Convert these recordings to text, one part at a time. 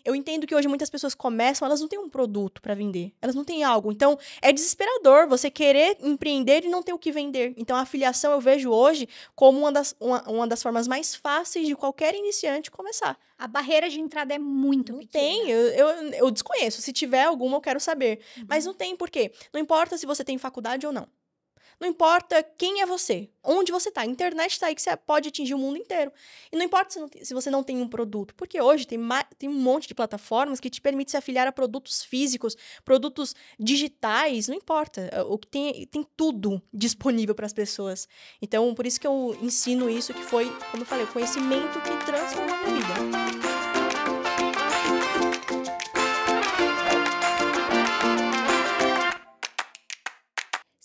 Eu entendo que hoje muitas pessoas começam, elas não têm um produto para vender, elas não têm algo. Então, é desesperador você querer empreender e não ter o que vender. Então, a afiliação eu vejo hoje como uma das formas mais fáceis de qualquer iniciante começar. A barreira de entrada é muito Não pequena. tem, eu desconheço. Se tiver alguma, eu quero saber. Mas não tem por quê. Não importa se você tem faculdade ou não. Não importa quem é você, onde você está. A internet está aí que você pode atingir o mundo inteiro. E não importa se você não tem um produto, porque hoje tem um monte de plataformas que te permitem se afiliar a produtos físicos, produtos digitais, não importa. O que tem tudo disponível para as pessoas. Então, por isso que eu ensino isso, que foi, como eu falei, o conhecimento que transformou a minha vida.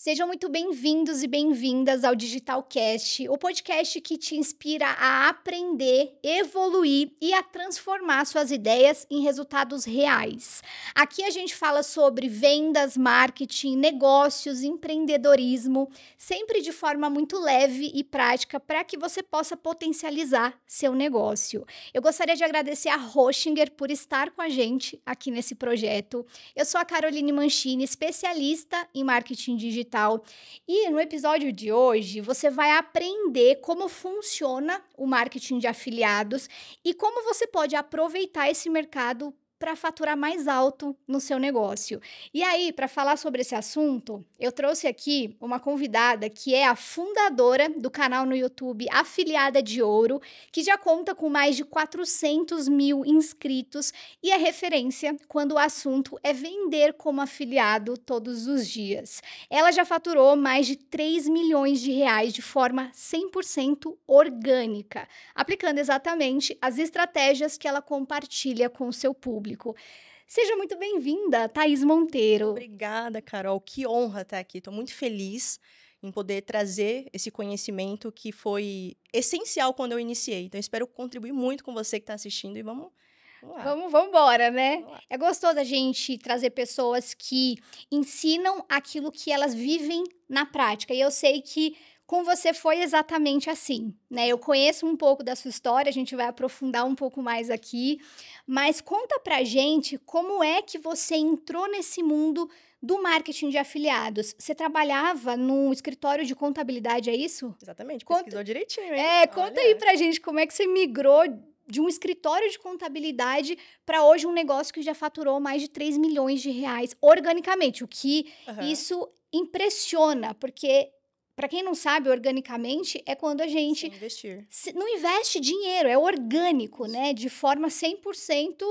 Sejam muito bem-vindos e bem-vindas ao Digitalcast, o podcast que te inspira a aprender, evoluir e a transformar suas ideias em resultados reais. Aqui a gente fala sobre vendas, marketing, negócios, empreendedorismo, sempre de forma muito leve e prática para que você possa potencializar seu negócio. Eu gostaria de agradecer a Hoshinger por estar com a gente aqui nesse projeto. Eu sou a Caroline Mancini, especialista em marketing digital. E no episódio de hoje, você vai aprender como funciona o marketing de afiliados e como você pode aproveitar esse mercado para faturar mais alto no seu negócio. E aí, para falar sobre esse assunto, eu trouxe aqui uma convidada que é a fundadora do canal no YouTube Afiliada de Ouro, que já conta com mais de 400 mil inscritos e é referência quando o assunto é vender como afiliado todos os dias. Ela já faturou mais de 3 milhões de reais de forma 100% orgânica, aplicando exatamente as estratégias que ela compartilha com o seu público. Seja muito bem-vinda, Thaís Monteiro. Obrigada, Carol. Que honra estar aqui. Estou muito feliz em poder trazer esse conhecimento que foi essencial quando eu iniciei. Então, espero contribuir muito com você que está assistindo e vamos lá. Vamos embora, né? Vamos lá. É gostoso a gente trazer pessoas que ensinam aquilo que elas vivem na prática. E eu sei que com você foi exatamente assim, né? Eu conheço um pouco da sua história, a gente vai aprofundar um pouco mais aqui, mas conta pra gente como é que você entrou nesse mundo do marketing de afiliados. Você trabalhava num escritório de contabilidade, é isso? Exatamente, pesquisou direitinho, hein? Conta aí pra gente como é que você migrou de um escritório de contabilidade para hoje um negócio que já faturou mais de 3 milhões de reais organicamente, o que isso impressiona, porque para quem não sabe, organicamente é quando a gente não investe dinheiro, é orgânico, né? De forma 100%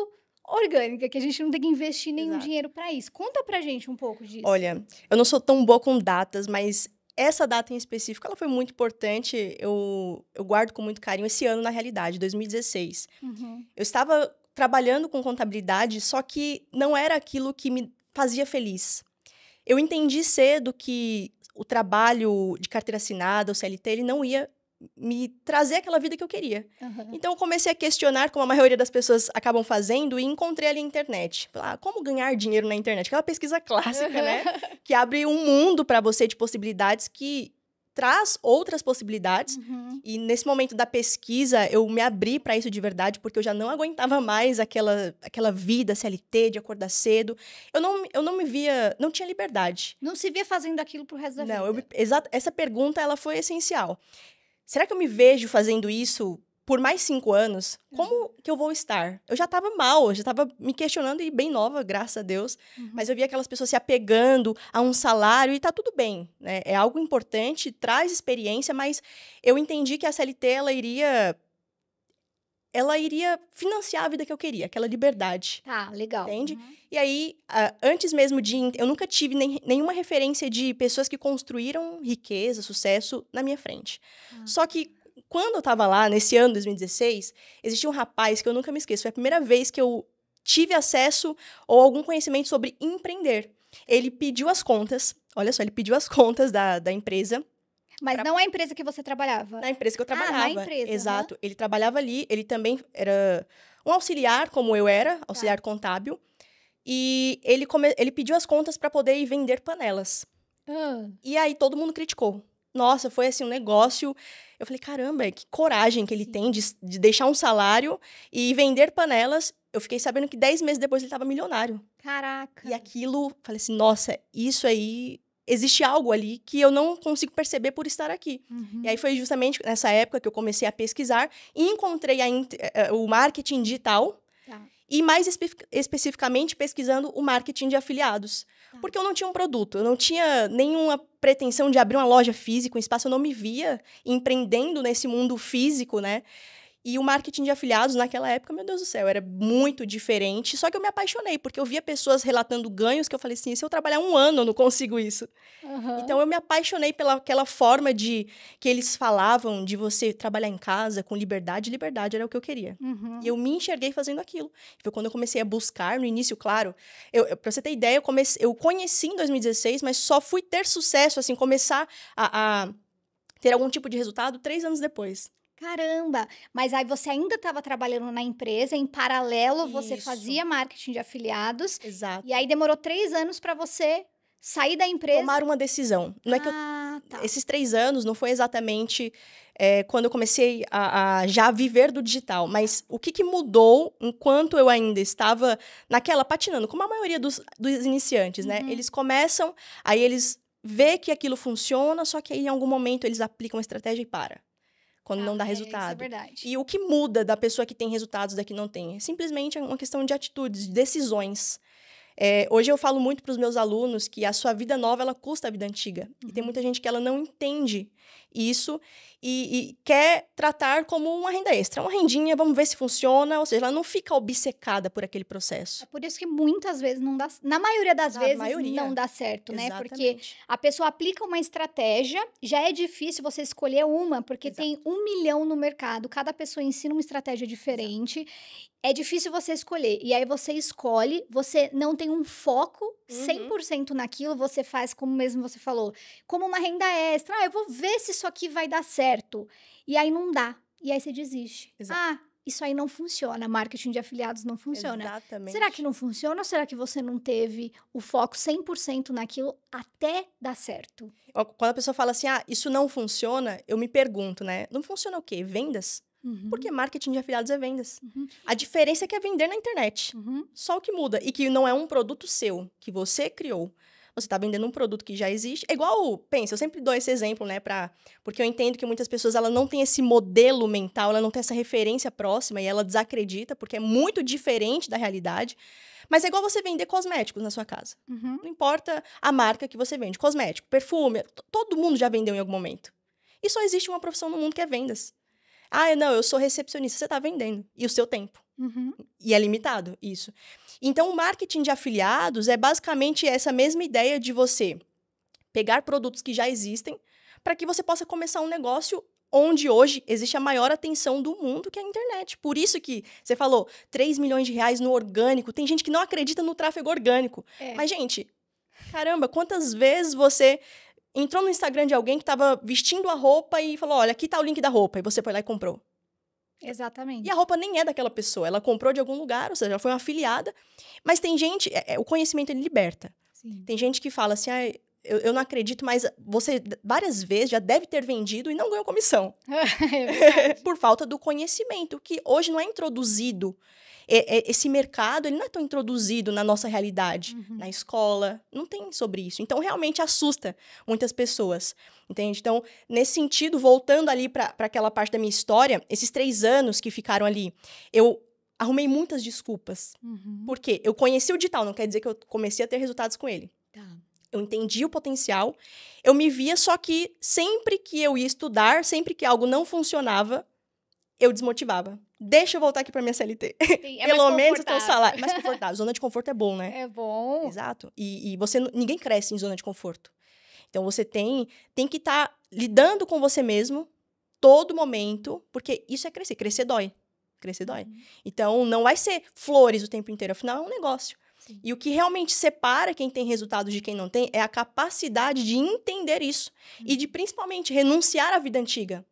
orgânica, que a gente não tem que investir nenhum dinheiro para isso. Conta pra gente um pouco disso. Olha, eu não sou tão boa com datas, mas essa data em específico, ela foi muito importante. Eu guardo com muito carinho esse ano, na realidade, 2016. Eu estava trabalhando com contabilidade, só que não era aquilo que me fazia feliz. Eu entendi cedo que o trabalho de carteira assinada, o CLT, ele não ia me trazer aquela vida que eu queria. Então, eu comecei a questionar, como a maioria das pessoas acabam fazendo, e encontrei ali a internet. Como ganhar dinheiro na internet? Aquela pesquisa clássica, né? Que abre um mundo para você de possibilidades, que traz outras possibilidades. E nesse momento da pesquisa, eu me abri para isso de verdade, porque eu já não aguentava mais aquela vida CLT, de acordar cedo. Eu não me via, não tinha liberdade. Não se via fazendo aquilo pro resto da vida. Não, essa pergunta, ela foi essencial. Será que eu me vejo fazendo isso por mais 5 anos? Como que eu vou estar? Eu já estava mal, eu já estava me questionando e bem nova, graças a Deus. Mas eu via aquelas pessoas se apegando a um salário e tá tudo bem, né? É algo importante, traz experiência, mas eu entendi que a CLT, ela iria financiar a vida que eu queria, aquela liberdade. Tá, legal. Entende? E aí, antes mesmo eu nunca tive nenhuma referência de pessoas que construíram riqueza, sucesso na minha frente. Só que, quando eu tava lá, nesse ano, 2016, existia um rapaz que eu nunca me esqueço. Foi a primeira vez que eu tive acesso ou algum conhecimento sobre empreender. Ele pediu as contas, olha só, ele pediu as contas da empresa. Mas não a empresa que você trabalhava? Na empresa que eu trabalhava. Na empresa. Exato. Ele trabalhava ali, ele também era um auxiliar, como eu era, auxiliar contábil. E ele pediu as contas para poder ir vender panelas. E aí todo mundo criticou. Nossa, foi assim um negócio. Eu falei, caramba, que coragem que ele tem de deixar um salário e vender panelas eu fiquei sabendo que 10 meses depois ele estava milionário. Caraca. E aquilo, falei assim, nossa, isso aí, existe algo ali que eu não consigo perceber por estar aqui. E aí foi justamente nessa época que eu comecei a pesquisar e encontrei o marketing digital. Tá. E mais especificamente pesquisando o marketing de afiliados. Tá. Porque eu não tinha um produto, eu não tinha nenhuma pretensão de abrir uma loja física, um espaço, eu não me via empreendendo nesse mundo físico, né? E o marketing de afiliados naquela época, meu Deus do céu, era muito diferente. Só que eu me apaixonei, porque eu via pessoas relatando ganhos que eu falei assim, se eu trabalhar 1 ano, eu não consigo isso. Então, eu me apaixonei pelaquela forma que eles falavam de você trabalhar em casa com liberdade. Liberdade era o que eu queria. E eu me enxerguei fazendo aquilo. Foi quando eu comecei a buscar, no início, claro. Pra você ter ideia, eu conheci em 2016, mas só fui ter sucesso, assim, começar a ter algum tipo de resultado 3 anos depois. Caramba! Mas aí você ainda estava trabalhando na empresa, em paralelo você fazia marketing de afiliados. Exato. E aí demorou 3 anos para você sair da empresa. Tomar uma decisão. Não é que tá. Esses 3 anos não foi exatamente quando eu comecei a já viver do digital, mas o que mudou enquanto eu ainda estava naquela patinando, como a maioria dos iniciantes, né? Eles começam, aí eles vê que aquilo funciona, só que aí em algum momento eles aplicam a estratégia e para. Quando não dá resultado. Isso é verdade. E o que muda da pessoa que tem resultados da que não tem? É simplesmente uma questão de atitudes, de decisões. Hoje eu falo muito para os meus alunos que a sua vida nova, ela custa a vida antiga. E tem muita gente que ela não entende isso e quer tratar como uma renda extra. Uma rendinha, vamos ver se funciona. Ou seja, ela não fica obcecada por aquele processo. É por isso que muitas vezes não dá... Na maioria das vezes não dá certo, né? Exatamente. Porque a pessoa aplica uma estratégia, já é difícil você escolher uma, porque tem 1 milhão no mercado. Cada pessoa ensina uma estratégia diferente. É difícil você escolher. E aí você escolhe, você não tem um foco 100% naquilo, você faz, como mesmo você falou, como uma renda extra. Eu vou ver se isso aqui vai dar certo. E aí não dá. E aí você desiste. Exato. Isso aí não funciona. Marketing de afiliados não funciona. Exatamente. Será que não funciona ou será que você não teve o foco 100% naquilo até dar certo? Quando a pessoa fala assim, isso não funciona, eu me pergunto, né? Não funciona o quê? Vendas? Porque marketing de afiliados é vendas. A diferença é que é vender na internet. Só o que muda. E que não é um produto seu, que você criou. Você está vendendo um produto que já existe. É igual, pensa, eu sempre dou esse exemplo, né? Porque eu entendo que muitas pessoas ela não têm esse modelo mental, ela não tem essa referência próxima e ela desacredita, porque é muito diferente da realidade. Mas é igual você vender cosméticos na sua casa. Não importa a marca que você vende. Cosmético, perfume, todo mundo já vendeu em algum momento. E só existe uma profissão no mundo que é vendas. Não, eu sou recepcionista. Você está vendendo. E o seu tempo. E é limitado, isso. Então, o marketing de afiliados é basicamente essa mesma ideia de você pegar produtos que já existem para que você possa começar um negócio onde hoje existe a maior atenção do mundo, que é a internet. Por isso que você falou 3 milhões de reais no orgânico. Tem gente que não acredita no tráfego orgânico. Mas, gente, caramba, quantas vezes você entrou no Instagram de alguém que estava vestindo a roupa e falou, olha, aqui tá o link da roupa. E você foi lá e comprou. Exatamente. E a roupa nem é daquela pessoa. Ela comprou de algum lugar, ou seja, ela foi uma afiliada. Mas tem gente... o conhecimento, ele liberta. Sim. Tem gente que fala assim, eu não acredito, mas você várias vezes já deve ter vendido e não ganhou comissão. Por falta do conhecimento, que hoje não é introduzido. Esse mercado, ele não é tão introduzido na nossa realidade, na escola, não tem sobre isso. Então, realmente assusta muitas pessoas, entende? Então, nesse sentido, voltando ali para aquela parte da minha história, esses 3 anos que ficaram ali, eu arrumei muitas desculpas. Porque eu conheci o digital, não quer dizer que eu comecei a ter resultados com ele. Tá. Eu entendi o potencial, eu me via, só que sempre que eu ia estudar, sempre que algo não funcionava, eu desmotivava. Deixa eu voltar aqui para minha CLT. Sim, Pelo menos o teu salário. Mais confortável. Zona de conforto é bom, né? É bom. Exato. E ninguém cresce em zona de conforto. Então, você tem que estar lidando com você mesmo todo momento, porque isso é crescer. Crescer dói. Crescer dói. Então, não vai ser flores o tempo inteiro. Afinal, é um negócio. Sim. E o que realmente separa quem tem resultados de quem não tem é a capacidade de entender isso. E de, principalmente, renunciar à vida antiga.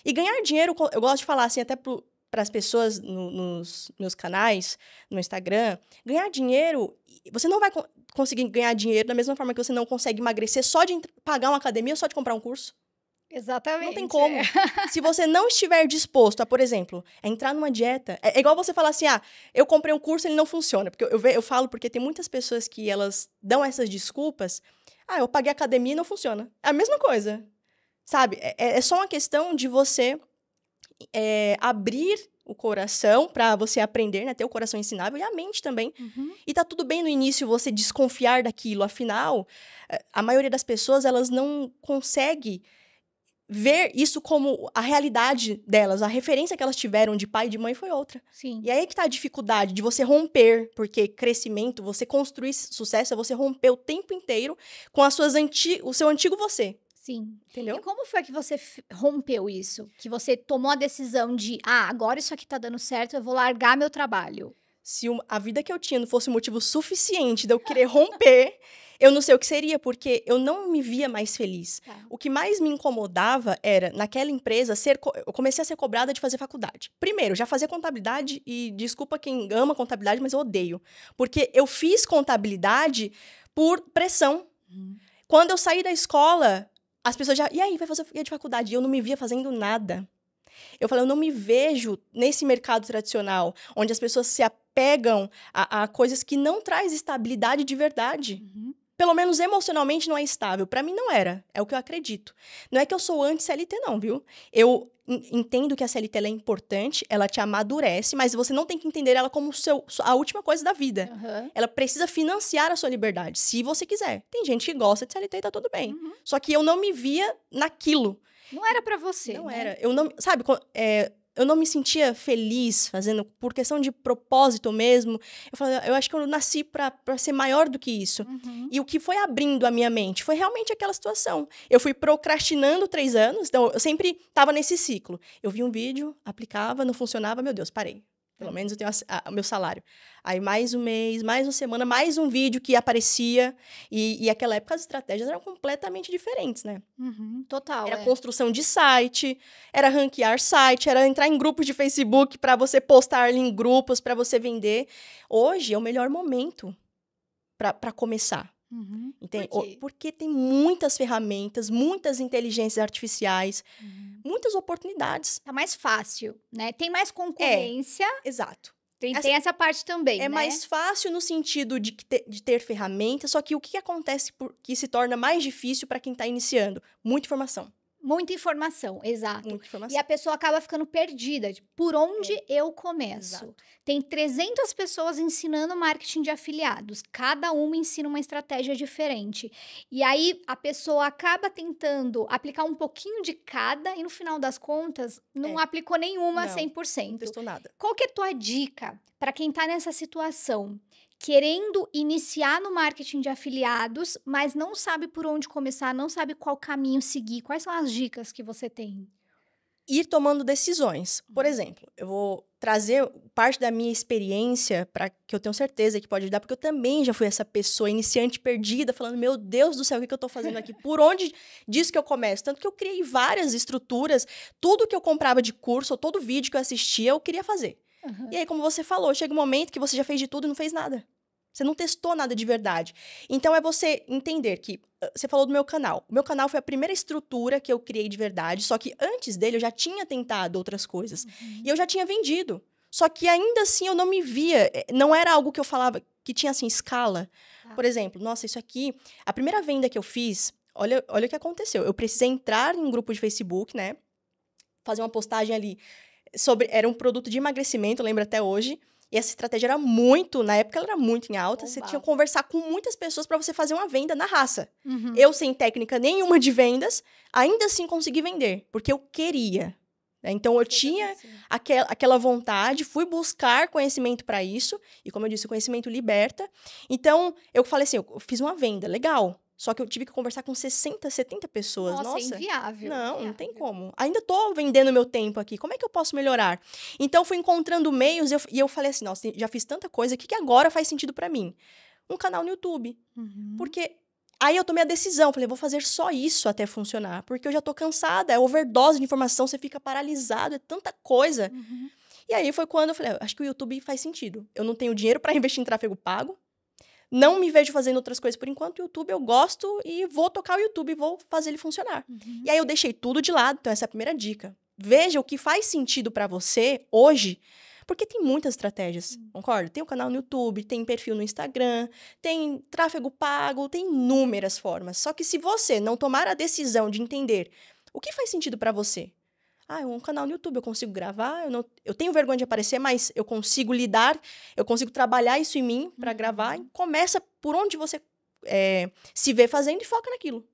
E ganhar dinheiro, eu gosto de falar assim, até para as pessoas nos meus canais, no Instagram, ganhar dinheiro, você não vai conseguir ganhar dinheiro da mesma forma que você não consegue emagrecer só de pagar uma academia ou só de comprar um curso. Exatamente. Não tem como. Se você não estiver disposto a, por exemplo, a entrar numa dieta... É igual você falar assim, eu comprei um curso, ele não funciona. Porque eu falo porque tem muitas pessoas que elas dão essas desculpas. Eu paguei academia e não funciona. É a mesma coisa. Sabe? É só uma questão de você abrir o coração para você aprender, né? Ter o coração ensinável e a mente também. E tá tudo bem no início você desconfiar daquilo. Afinal, a maioria das pessoas, elas não consegue ver isso como a realidade delas. A referência que elas tiveram de pai e de mãe foi outra. Sim. E aí que tá a dificuldade de você romper, porque crescimento, você construir sucesso, é você romper o tempo inteiro com o seu antigo você. Sim. Entendeu? E como foi que você rompeu isso? Que você tomou a decisão de, agora isso aqui tá dando certo, eu vou largar meu trabalho. Se a vida que eu tinha não fosse motivo suficiente de eu querer romper, eu não sei o que seria, porque eu não me via mais feliz. Tá. O que mais me incomodava era, naquela empresa, eu comecei a ser cobrada de fazer faculdade. Primeiro, já fazia contabilidade, e desculpa quem ama contabilidade, mas eu odeio. Porque eu fiz contabilidade por pressão. Quando eu saí da escola, as pessoas já... E aí, vai fazer o que de faculdade? E eu não me via fazendo nada. Eu falei, eu não me vejo nesse mercado tradicional, onde as pessoas se apegam a coisas que não traz estabilidade de verdade. Pelo menos emocionalmente não é estável. Para mim não era, é o que eu acredito. Não é que eu sou anti-CLT não, viu? Eu entendo que a CLT ela é importante, ela te amadurece, mas você não tem que entender ela como a última coisa da vida. Ela precisa financiar a sua liberdade, se você quiser. Tem gente que gosta de CLT e tá tudo bem. Só que eu não me via naquilo. Não era pra você, Não né? era. Eu não, sabe, eu não me sentia feliz fazendo, por questão de propósito mesmo. Eu falei, eu acho que eu nasci pra ser maior do que isso. E o que foi abrindo a minha mente foi realmente aquela situação. Eu fui procrastinando 3 anos, então eu sempre tava nesse ciclo. Eu vi um vídeo, aplicava, não funcionava, meu Deus, parei. Pelo menos eu tenho o meu salário. Aí mais um mês, mais uma semana, mais um vídeo que aparecia. E naquela época as estratégias eram completamente diferentes, né? Total. Era construção de site, era ranquear site, era entrar em grupos de Facebook para você postar ali em grupos, para você vender. Hoje é o melhor momento para começar. Entende? Por quê? Porque tem muitas ferramentas, muitas inteligências artificiais, muitas oportunidades. Tá mais fácil, né? Tem mais concorrência. Exato. Tem essa parte também, né? É mais fácil no sentido de ter ferramentas, só que o que acontece que se torna mais difícil para quem está iniciando? Muita informação. Muita informação, exato. Muita informação. E a pessoa acaba ficando perdida. Por onde eu começo? Exato. Tem 300 pessoas ensinando marketing de afiliados. Cada uma ensina uma estratégia diferente. E aí, a pessoa acaba tentando aplicar um pouquinho de cada e, no final das contas, não aplicou nenhuma não, 100%. Não testou nada. Qual que é a tua dica para quem está nessa situação? Querendo iniciar no marketing de afiliados, mas não sabe por onde começar, não sabe qual caminho seguir. Quais são as dicas que você tem? Ir tomando decisões. Por exemplo, eu vou trazer parte da minha experiência para que eu tenho certeza que pode ajudar, porque eu também já fui essa pessoa iniciante perdida, falando, meu Deus do céu, o que eu tô fazendo aqui? Por onde diz que eu começo? Tanto que eu criei várias estruturas, tudo que eu comprava de curso, ou todo vídeo que eu assistia, eu queria fazer. E aí, como você falou, chega um momento que você já fez de tudo e não fez nada. Você não testou nada de verdade. Então, é você entender que... Você falou do meu canal. O meu canal foi a primeira estrutura que eu criei de verdade, só que antes dele eu já tinha tentado outras coisas. E eu já tinha vendido. Só que ainda assim eu não me via... Não era algo que eu falava que tinha, assim, escala. Por exemplo, nossa, isso aqui... A primeira venda que eu fiz... Olha o que aconteceu. Eu precisei entrar em um grupo de Facebook, né? Fazer uma postagem ali... Era um produto de emagrecimento, eu lembro até hoje. E essa estratégia era muito, na época ela era muito em alta. Você tinha que conversar com muitas pessoas para você fazer uma venda na raça. Eu, sem técnica nenhuma de vendas, ainda assim consegui vender, porque eu queria. Então, eu tinha aquela vontade, fui buscar conhecimento para isso. E como eu disse, o conhecimento liberta. Então, eu falei assim, eu fiz uma venda, legal. Só que eu tive que conversar com 60, 70 pessoas. Nossa, é inviável. Não tem como. Ainda tô vendendo meu tempo aqui. Como é que eu posso melhorar? Então, fui encontrando meios e eu falei assim, nossa, já fiz tanta coisa, o que agora faz sentido para mim? Um canal no YouTube. Porque aí eu tomei a decisão, falei, vou fazer só isso até funcionar. Porque eu já tô cansada, é overdose de informação, você fica paralisado, é tanta coisa. E aí foi quando eu falei, acho que o YouTube faz sentido. Eu não tenho dinheiro para investir em tráfego pago. não me vejo fazendo outras coisas por enquanto. O YouTube eu gosto e vou tocar o YouTube e vou fazer ele funcionar. E aí eu deixei tudo de lado, então essa é a primeira dica. Veja o que faz sentido para você hoje, porque tem muitas estratégias, concorda? Tem o canal no YouTube, tem perfil no Instagram, tem tráfego pago, tem inúmeras formas. Só que se você não tomar a decisão de entender o que faz sentido para você, um canal no YouTube, eu consigo gravar, eu tenho vergonha de aparecer, mas eu consigo lidar, eu consigo trabalhar isso em mim para gravar. Começa por onde você se vê fazendo e foca naquilo.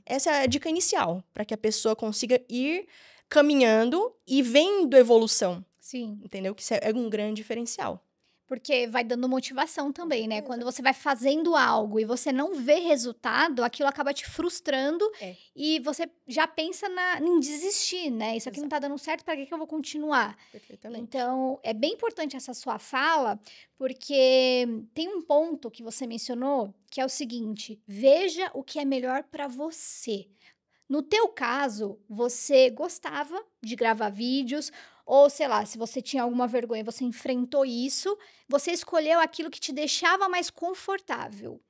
Essa é a dica inicial, para que a pessoa consiga ir caminhando e vendo evolução. Sim. Entendeu? Que isso é um grande diferencial. Porque vai dando motivação também, né? Quando você vai fazendo algo e você não vê resultado, aquilo acaba te frustrando e você já pensa em desistir, né? Isso aqui não tá dando certo, para que eu vou continuar? Perfeitamente. Então, é bem importante essa sua fala, porque tem um ponto que você mencionou, que é o seguinte: veja o que é melhor para você. No teu caso, você gostava de gravar vídeos, ou sei lá, se você tinha alguma vergonha, você enfrentou isso, você escolheu aquilo que te deixava mais confortável.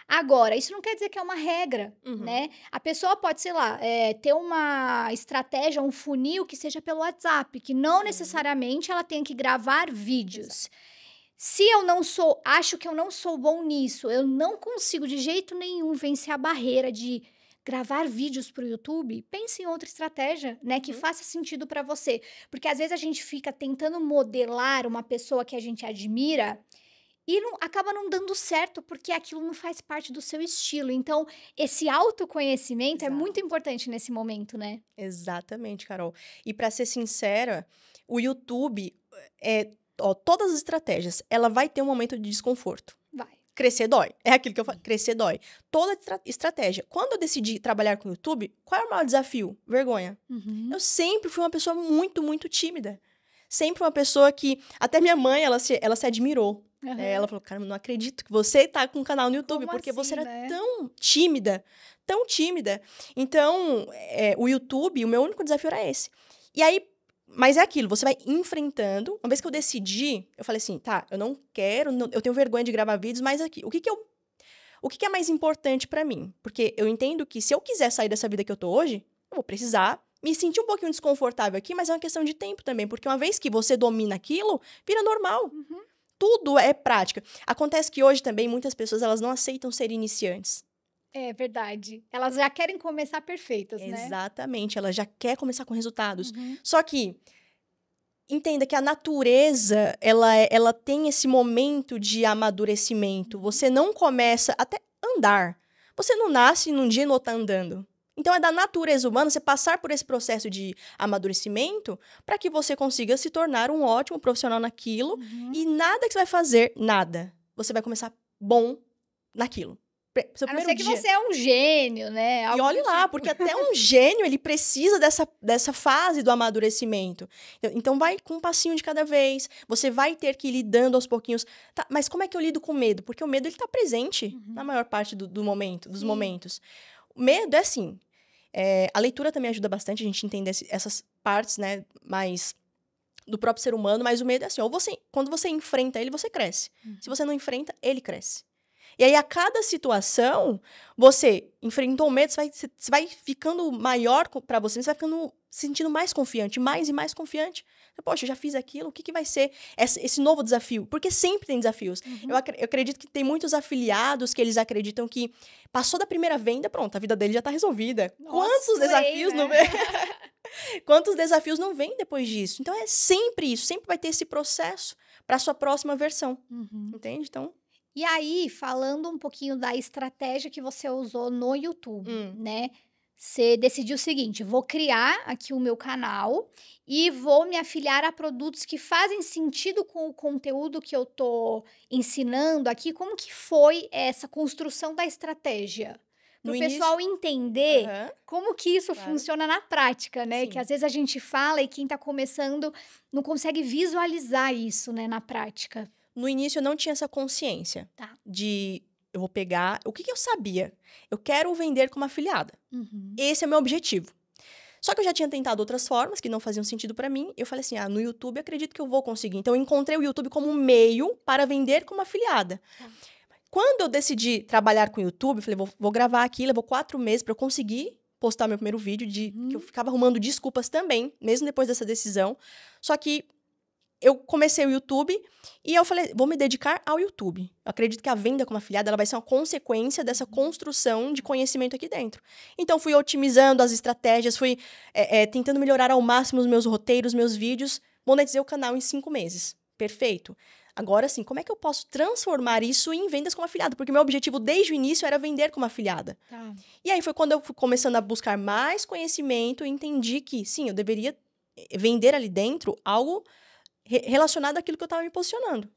Agora, isso não quer dizer que é uma regra, né? A pessoa pode, sei lá, ter uma estratégia, um funil que seja pelo WhatsApp, que não necessariamente ela tenha que gravar vídeos. Se eu acho que eu não sou bom nisso, eu não consigo de jeito nenhum vencer a barreira de gravar vídeos para o YouTube, pense em outra estratégia, né, que faça sentido para você. Porque às vezes a gente fica tentando modelar uma pessoa que a gente admira e acaba não dando certo porque aquilo não faz parte do seu estilo. Então, esse autoconhecimento é muito importante nesse momento, né? Exatamente, Carol. E para ser sincera, o YouTube, todas as estratégias, ela vai ter um momento de desconforto. Vai. Crescer dói. É aquilo que eu falo. Crescer dói. Toda estratégia. Quando eu decidi trabalhar com o YouTube, qual é o maior desafio? Vergonha. Eu sempre fui uma pessoa muito, muito tímida. Sempre uma pessoa que... Até minha mãe, ela se admirou. Ela falou, cara, não acredito que você tá com um canal no YouTube. Como porque assim, você era né? tão tímida. Tão tímida. Então, o YouTube, o meu único desafio era esse. E aí, mas é aquilo, você vai enfrentando. Uma vez que eu decidi, eu falei assim, tá, eu não quero, eu tenho vergonha de gravar vídeos, mas aqui, o que é mais importante pra mim? Porque eu entendo que se eu quiser sair dessa vida que eu tô hoje, eu vou precisar me sentir um pouquinho desconfortável aqui, mas é uma questão de tempo também, porque uma vez que você domina aquilo, vira normal. Tudo é prática. Acontece que hoje também muitas pessoas, elas não aceitam ser iniciantes. É verdade. Elas já querem começar perfeitas, né? Exatamente, ela já quer começar com resultados. Só que entenda que a natureza, ela tem esse momento de amadurecimento. Você não começa até andar. Você não nasce num dia e não tá andando. Então, é da natureza humana você passar por esse processo de amadurecimento para que você consiga se tornar um ótimo profissional naquilo. E nada que você vai fazer, nada. Você vai começar bom naquilo. A não ser que você é um gênio, né? E olhe lá, porque até um gênio, ele precisa dessa fase do amadurecimento. Então, vai com um passinho de cada vez. Você vai ter que ir lidando aos pouquinhos. Tá, mas como é que eu lido com o medo? Porque o medo, ele tá presente na maior parte dos momentos. O medo é assim. A leitura também ajuda bastante a gente entender essas partes, né, mais do próprio ser humano. Mas o medo é assim, quando você enfrenta ele, você cresce. Se você não enfrenta, ele cresce. E aí, a cada situação, você enfrentou o medo, você vai ficando maior para você vai ficando se sentindo mais confiante, mais e mais confiante. Poxa, eu já fiz aquilo, o que vai ser esse novo desafio? Porque sempre tem desafios. Eu acredito que tem muitos afiliados que eles acreditam que passou da primeira venda, pronto, a vida dele já tá resolvida. Nossa, Quantos desafios não vem? Quantos desafios não vêm depois disso? Então, é sempre isso, sempre vai ter esse processo para sua próxima versão. Entende? Então... E aí, falando um pouquinho da estratégia que você usou no YouTube, né? Você decidiu o seguinte, vou criar aqui o meu canal e vou me afiliar a produtos que fazem sentido com o conteúdo que eu tô ensinando aqui. Como que foi essa construção da estratégia? Para o pessoal entender como que isso funciona na prática, né? Sim. Que às vezes a gente fala e quem tá começando não consegue visualizar isso, né, na prática. No início, eu não tinha essa consciência de... Eu vou pegar... O que eu sabia? Eu quero vender como afiliada. Esse é o meu objetivo. Só que eu já tinha tentado outras formas que não faziam sentido para mim. Eu falei assim, no YouTube, acredito que eu vou conseguir. Então, eu encontrei o YouTube como um meio para vender como afiliada. quando eu decidi trabalhar com o YouTube, eu falei, vou gravar aqui, levou 4 meses para eu conseguir postar meu primeiro vídeo, que eu ficava arrumando desculpas também, mesmo depois dessa decisão. Só que eu comecei o YouTube e eu falei, vou me dedicar ao YouTube. Eu acredito que a venda como afiliada ela vai ser uma consequência dessa construção de conhecimento aqui dentro. Então, fui otimizando as estratégias, fui tentando melhorar ao máximo os meus roteiros, meus vídeos, monetizei o canal em 5 meses. Perfeito. Agora sim, como é que eu posso transformar isso em vendas como afiliada? Porque meu objetivo desde o início era vender como afiliada. Tá. E aí foi quando eu fui começando a buscar mais conhecimento e entendi que, sim, eu deveria vender ali dentro algo relacionado àquilo que eu estava me posicionando.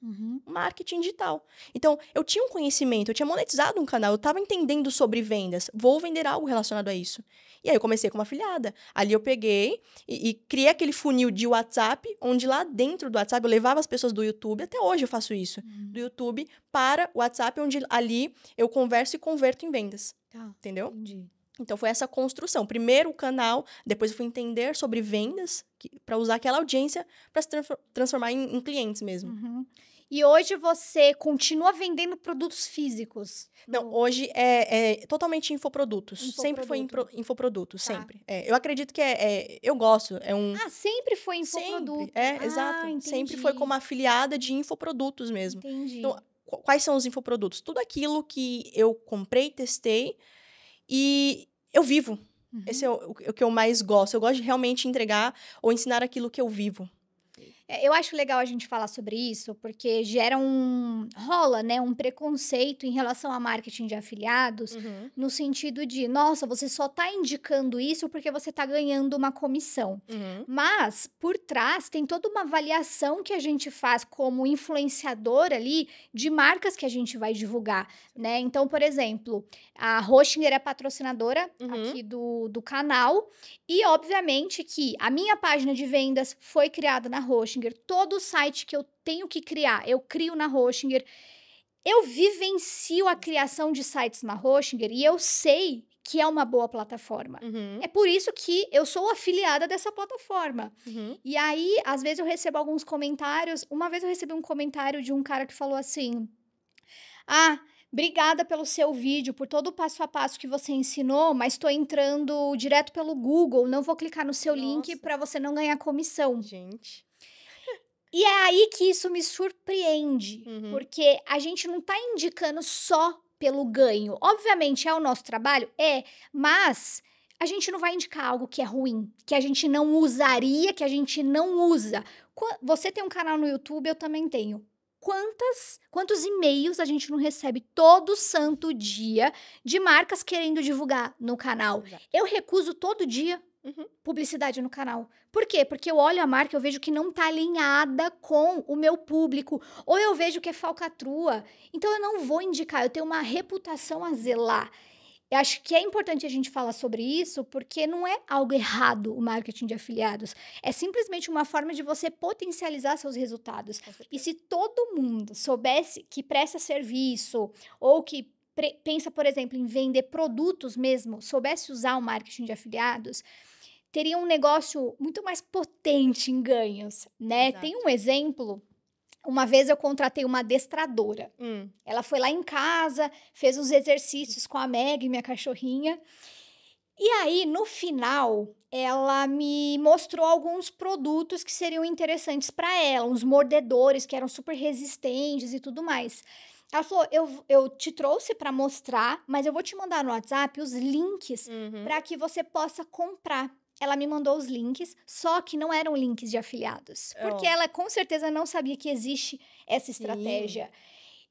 Marketing digital. Então, eu tinha um conhecimento, eu tinha monetizado um canal, eu estava entendendo sobre vendas. Vou vender algo relacionado a isso. E aí, eu comecei como afiliada. Ali, eu peguei e criei aquele funil de WhatsApp, onde lá dentro do WhatsApp, eu levava as pessoas do YouTube, até hoje eu faço isso, do YouTube para o WhatsApp, onde ali eu converso e converto em vendas. Tá. Entendeu? Entendi. Então, foi essa construção. Primeiro o canal, depois eu fui entender sobre vendas, para usar aquela audiência para se transformar em clientes mesmo. E hoje você continua vendendo produtos físicos? Não, hoje é totalmente infoprodutos. Sempre foi infoprodutos, Tá. sempre. Eu acredito que eu gosto. Sempre foi infoproduto? Sempre, exato. Entendi. Sempre foi como afiliada de infoprodutos mesmo. Entendi. Então, quais são os infoprodutos? Tudo aquilo que eu comprei, testei e eu vivo. Esse é o que eu mais gosto. Eu gosto de realmente entregar ou ensinar aquilo que eu vivo. Eu acho legal a gente falar sobre isso, porque rola, né, um preconceito em relação a marketing de afiliados, no sentido de, nossa, você só tá indicando isso porque você tá ganhando uma comissão. Mas, por trás, tem toda uma avaliação que a gente faz como influenciador ali de marcas que a gente vai divulgar, né? Então, por exemplo, a Hostinger é patrocinadora aqui do canal e, obviamente, que a minha página de vendas foi criada na Hostinger. Todo site que eu tenho que criar, eu crio na Hostinger. Eu vivencio a criação de sites na Hostinger e eu sei que é uma boa plataforma. É por isso que eu sou afiliada dessa plataforma. E aí, às vezes eu recebo alguns comentários. Uma vez eu recebi um comentário de um cara que falou assim: obrigada pelo seu vídeo, por todo o passo a passo que você ensinou, mas estou entrando direto pelo Google, não vou clicar no seu link para você não ganhar comissão. Gente. E é aí que isso me surpreende, porque a gente não tá indicando só pelo ganho. Obviamente é o nosso trabalho, mas a gente não vai indicar algo que é ruim, que a gente não usaria, que a gente não usa. Você tem um canal no YouTube, eu também tenho. Quantos e-mails a gente não recebe todo santo dia de marcas querendo divulgar no canal? Exato. Eu recuso todo dia publicidade no canal. Por quê? Porque eu olho a marca e eu vejo que não tá alinhada com o meu público. Ou eu vejo que é falcatrua. Então, eu não vou indicar. Eu tenho uma reputação a zelar. Eu acho que é importante a gente falar sobre isso, porque não é algo errado o marketing de afiliados. É simplesmente uma forma de você potencializar seus resultados. E se todo mundo soubesse que presta serviço ou que pensa, por exemplo, em vender produtos mesmo, soubesse usar o marketing de afiliados, teria um negócio muito mais potente em ganhos, né? Exato. Tem um exemplo. Uma vez eu contratei uma adestradora. Ela foi lá em casa, fez os exercícios com a Meg, minha cachorrinha. E aí, no final, ela me mostrou alguns produtos que seriam interessantes para ela, uns mordedores que eram super resistentes e tudo mais. Ela falou, eu te trouxe para mostrar, mas eu vou te mandar no WhatsApp os links para que você possa comprar. Ela me mandou os links, só que não eram links de afiliados. Porque ela, com certeza, não sabia que existe essa estratégia. Sim.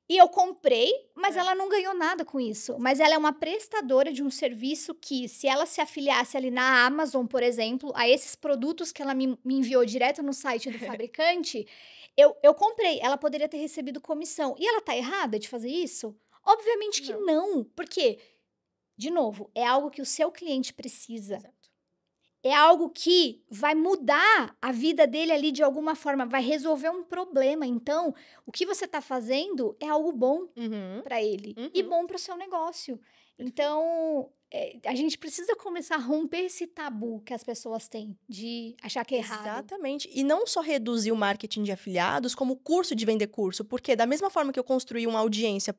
E eu comprei, mas ela não ganhou nada com isso. Mas ela é uma prestadora de um serviço que, se ela se afiliasse ali na Amazon, por exemplo, a esses produtos que ela me enviou direto no site do fabricante, eu comprei. Ela poderia ter recebido comissão. E ela tá errada de fazer isso? Obviamente que não. Porque, de novo, é algo que o seu cliente precisa. Exato. É algo que vai mudar a vida dele ali de alguma forma, vai resolver um problema. Então, o que você está fazendo é algo bom para ele e bom para o seu negócio. Então, a gente precisa começar a romper esse tabu que as pessoas têm de achar que é errado. Exatamente. E não só reduzir o marketing de afiliados, como o curso de vender curso. Porque da mesma forma que eu construí uma audiência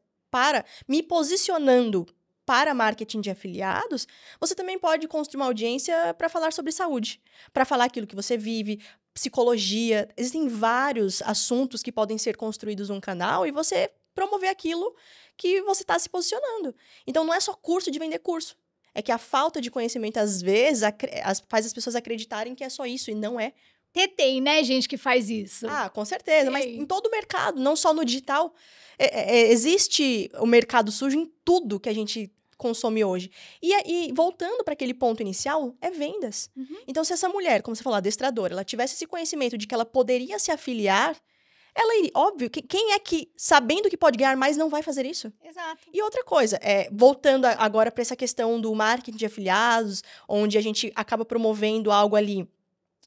me posicionando para marketing de afiliados, você também pode construir uma audiência para falar sobre saúde, para falar aquilo que você vive, psicologia. Existem vários assuntos que podem ser construídos num canal e você promover aquilo que você está se posicionando. Então, não é só curso de vender curso. É que a falta de conhecimento, às vezes, faz as pessoas acreditarem que é só isso, e não é. Tem, né, gente que faz isso. Com certeza. Mas em todo o mercado, não só no digital. Existe o mercado sujo em tudo que a gente consome hoje. E voltando para aquele ponto inicial, é vendas. Então, se essa mulher, como você falou, adestradora, ela tivesse esse conhecimento de que ela poderia se afiliar, ela iria, óbvio, quem é que, sabendo que pode ganhar mais, não vai fazer isso? Exato. E outra coisa, voltando agora para essa questão do marketing de afiliados, onde a gente acaba promovendo algo ali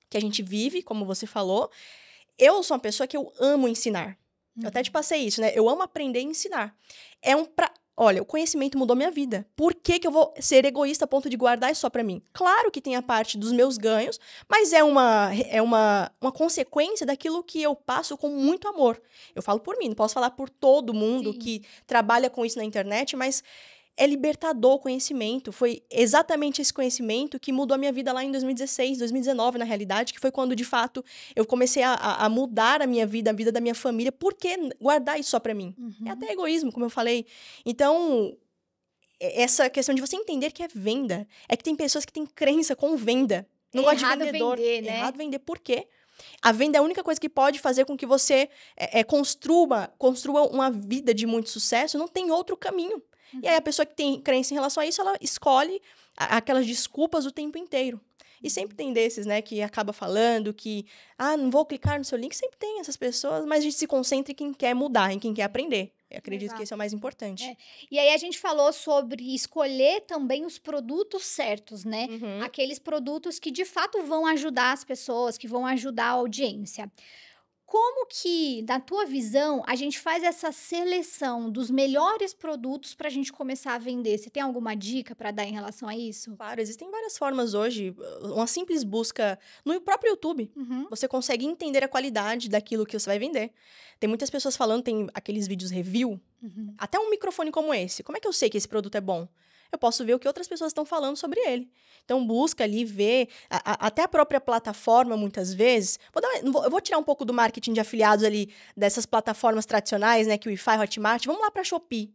que a gente vive, como você falou, eu sou uma pessoa que eu amo ensinar. Eu até te passei isso, né? Eu amo aprender e ensinar. Olha, o conhecimento mudou minha vida. Por que eu vou ser egoísta a ponto de guardar isso só pra mim? Claro que tem a parte dos meus ganhos, mas é uma consequência daquilo que eu passo com muito amor. Eu falo por mim, não posso falar por todo mundo que trabalha com isso na internet, mas é libertador o conhecimento. Foi exatamente esse conhecimento que mudou a minha vida lá em 2016, 2019, na realidade, que foi quando, de fato, eu comecei a mudar a minha vida, a vida da minha família. Por que guardar isso só pra mim? É até egoísmo, como eu falei. Então, essa questão de você entender que é venda. É que tem pessoas que têm crença com venda. Não gosta de vendedor. Vender, né? Errado vender. Por quê? A venda é a única coisa que pode fazer com que você construa uma vida de muito sucesso. Não tem outro caminho. E aí a pessoa que tem crença em relação a isso, ela escolhe aquelas desculpas o tempo inteiro. E sempre tem desses, né, que acaba falando que, não vou clicar no seu link. Sempre tem essas pessoas, mas a gente se concentra em quem quer mudar, em quem quer aprender. Eu acredito que esse é o mais importante. E aí a gente falou sobre escolher também os produtos certos, né? Aqueles produtos que de fato vão ajudar as pessoas, que vão ajudar a audiência. Como que, na tua visão, a gente faz essa seleção dos melhores produtos para a gente começar a vender? Você tem alguma dica para dar em relação a isso? Claro, existem várias formas hoje. Uma simples busca no próprio YouTube. Você consegue entender a qualidade daquilo que você vai vender. Tem muitas pessoas falando, tem aqueles vídeos review. Até um microfone como esse. Como é que eu sei que esse produto é bom? Eu posso ver o que outras pessoas estão falando sobre ele. Então, busca ali, vê. Até a própria plataforma, muitas vezes. Eu vou tirar um pouco do marketing de afiliados ali, dessas plataformas tradicionais, né? Que o Wi-Fi, Hotmart. Vamos lá para a Shopee.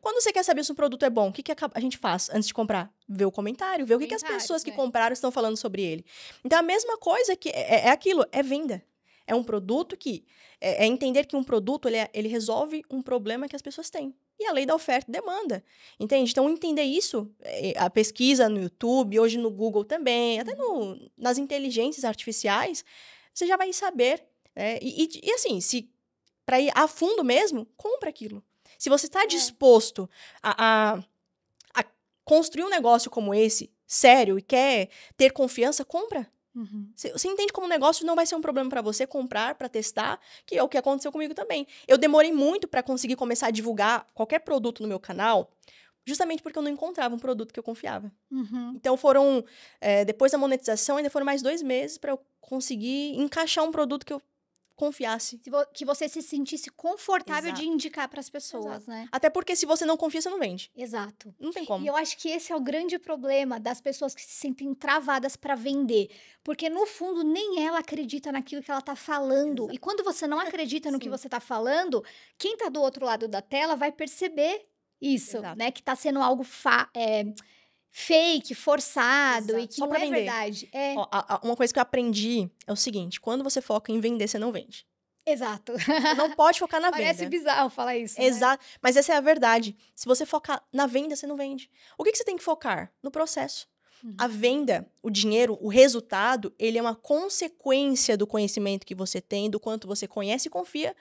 Quando você quer saber se o produto é bom, o que a gente faz antes de comprar? Ver o comentário, ver o que as pessoas que compraram estão falando sobre ele. Então, a mesma coisa que é aquilo, é venda. É um produto que... É entender que um produto, ele resolve um problema que as pessoas têm. E a lei da oferta e demanda, entende? Então, entender isso, a pesquisa no YouTube, hoje no Google também, até nas inteligências artificiais, você já vai saber. Né? E assim, para ir a fundo mesmo, compra aquilo. Se você está disposto a construir um negócio como esse, sério, e quer ter confiança, compra. Você entende como o negócio não vai ser um problema para você comprar, para testar, que é o que aconteceu comigo também. Eu demorei muito para conseguir começar a divulgar qualquer produto no meu canal, justamente porque eu não encontrava um produto que eu confiava. Então, depois da monetização, ainda foram mais 2 meses para eu conseguir encaixar um produto que eu confiasse. Que você se sentisse confortável de indicar para as pessoas, né? Até porque se você não confia, você não vende. Exato. Não tem como. E eu acho que esse é o grande problema das pessoas que se sentem travadas para vender. Porque, no fundo, nem ela acredita naquilo que ela tá falando. E quando você não acredita no que você tá falando, quem tá do outro lado da tela vai perceber isso, né? Que tá sendo algo fake, forçado e que só não é verdade. Uma coisa que eu aprendi é o seguinte: quando você foca em vender, você não vende. Exato. Você não pode focar na venda. Parece bizarro falar isso. Exato. Né? Mas essa é a verdade. Se você focar na venda, você não vende. O que você tem que focar? No processo. A venda, o dinheiro, o resultado, ele é uma consequência do conhecimento que você tem, do quanto você conhece e confia.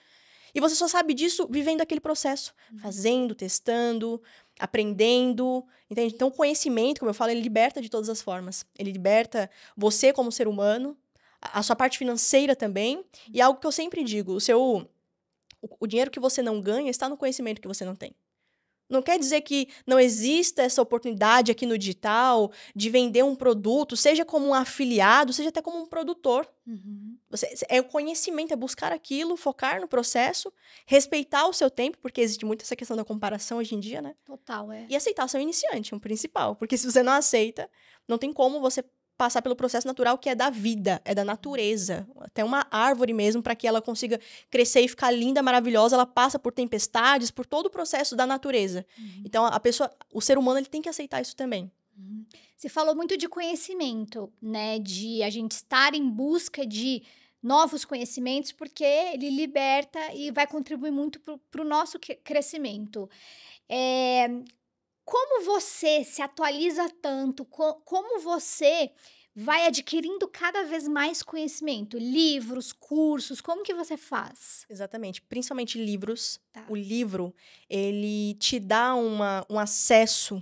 E você só sabe disso vivendo aquele processo. Fazendo, testando, aprendendo, entende? Então, o conhecimento, como eu falo, ele liberta de todas as formas. Ele liberta você como ser humano, a sua parte financeira também, e algo que eu sempre digo, o dinheiro que você não ganha está no conhecimento que você não tem. Não quer dizer que não exista essa oportunidade aqui no digital de vender um produto, seja como um afiliado, seja até como um produtor. É o conhecimento, é buscar aquilo, focar no processo, respeitar o seu tempo, porque existe muito essa questão da comparação hoje em dia, né? Total, E aceitar seu iniciante, é um principal. Porque se você não aceita, não tem como você passar pelo processo natural que é da vida, é da natureza. Até uma árvore mesmo, para que ela consiga crescer e ficar linda, maravilhosa, ela passa por tempestades, por todo o processo da natureza. Então, a pessoa, o ser humano, ele tem que aceitar isso também. Você falou muito de conhecimento, né? De a gente estar em busca de novos conhecimentos, porque ele liberta e vai contribuir muito para o nosso crescimento. Como você se atualiza tanto? Como você vai adquirindo cada vez mais conhecimento? Livros, cursos, como que você faz? Exatamente, principalmente livros. Tá. O livro, ele te dá um acesso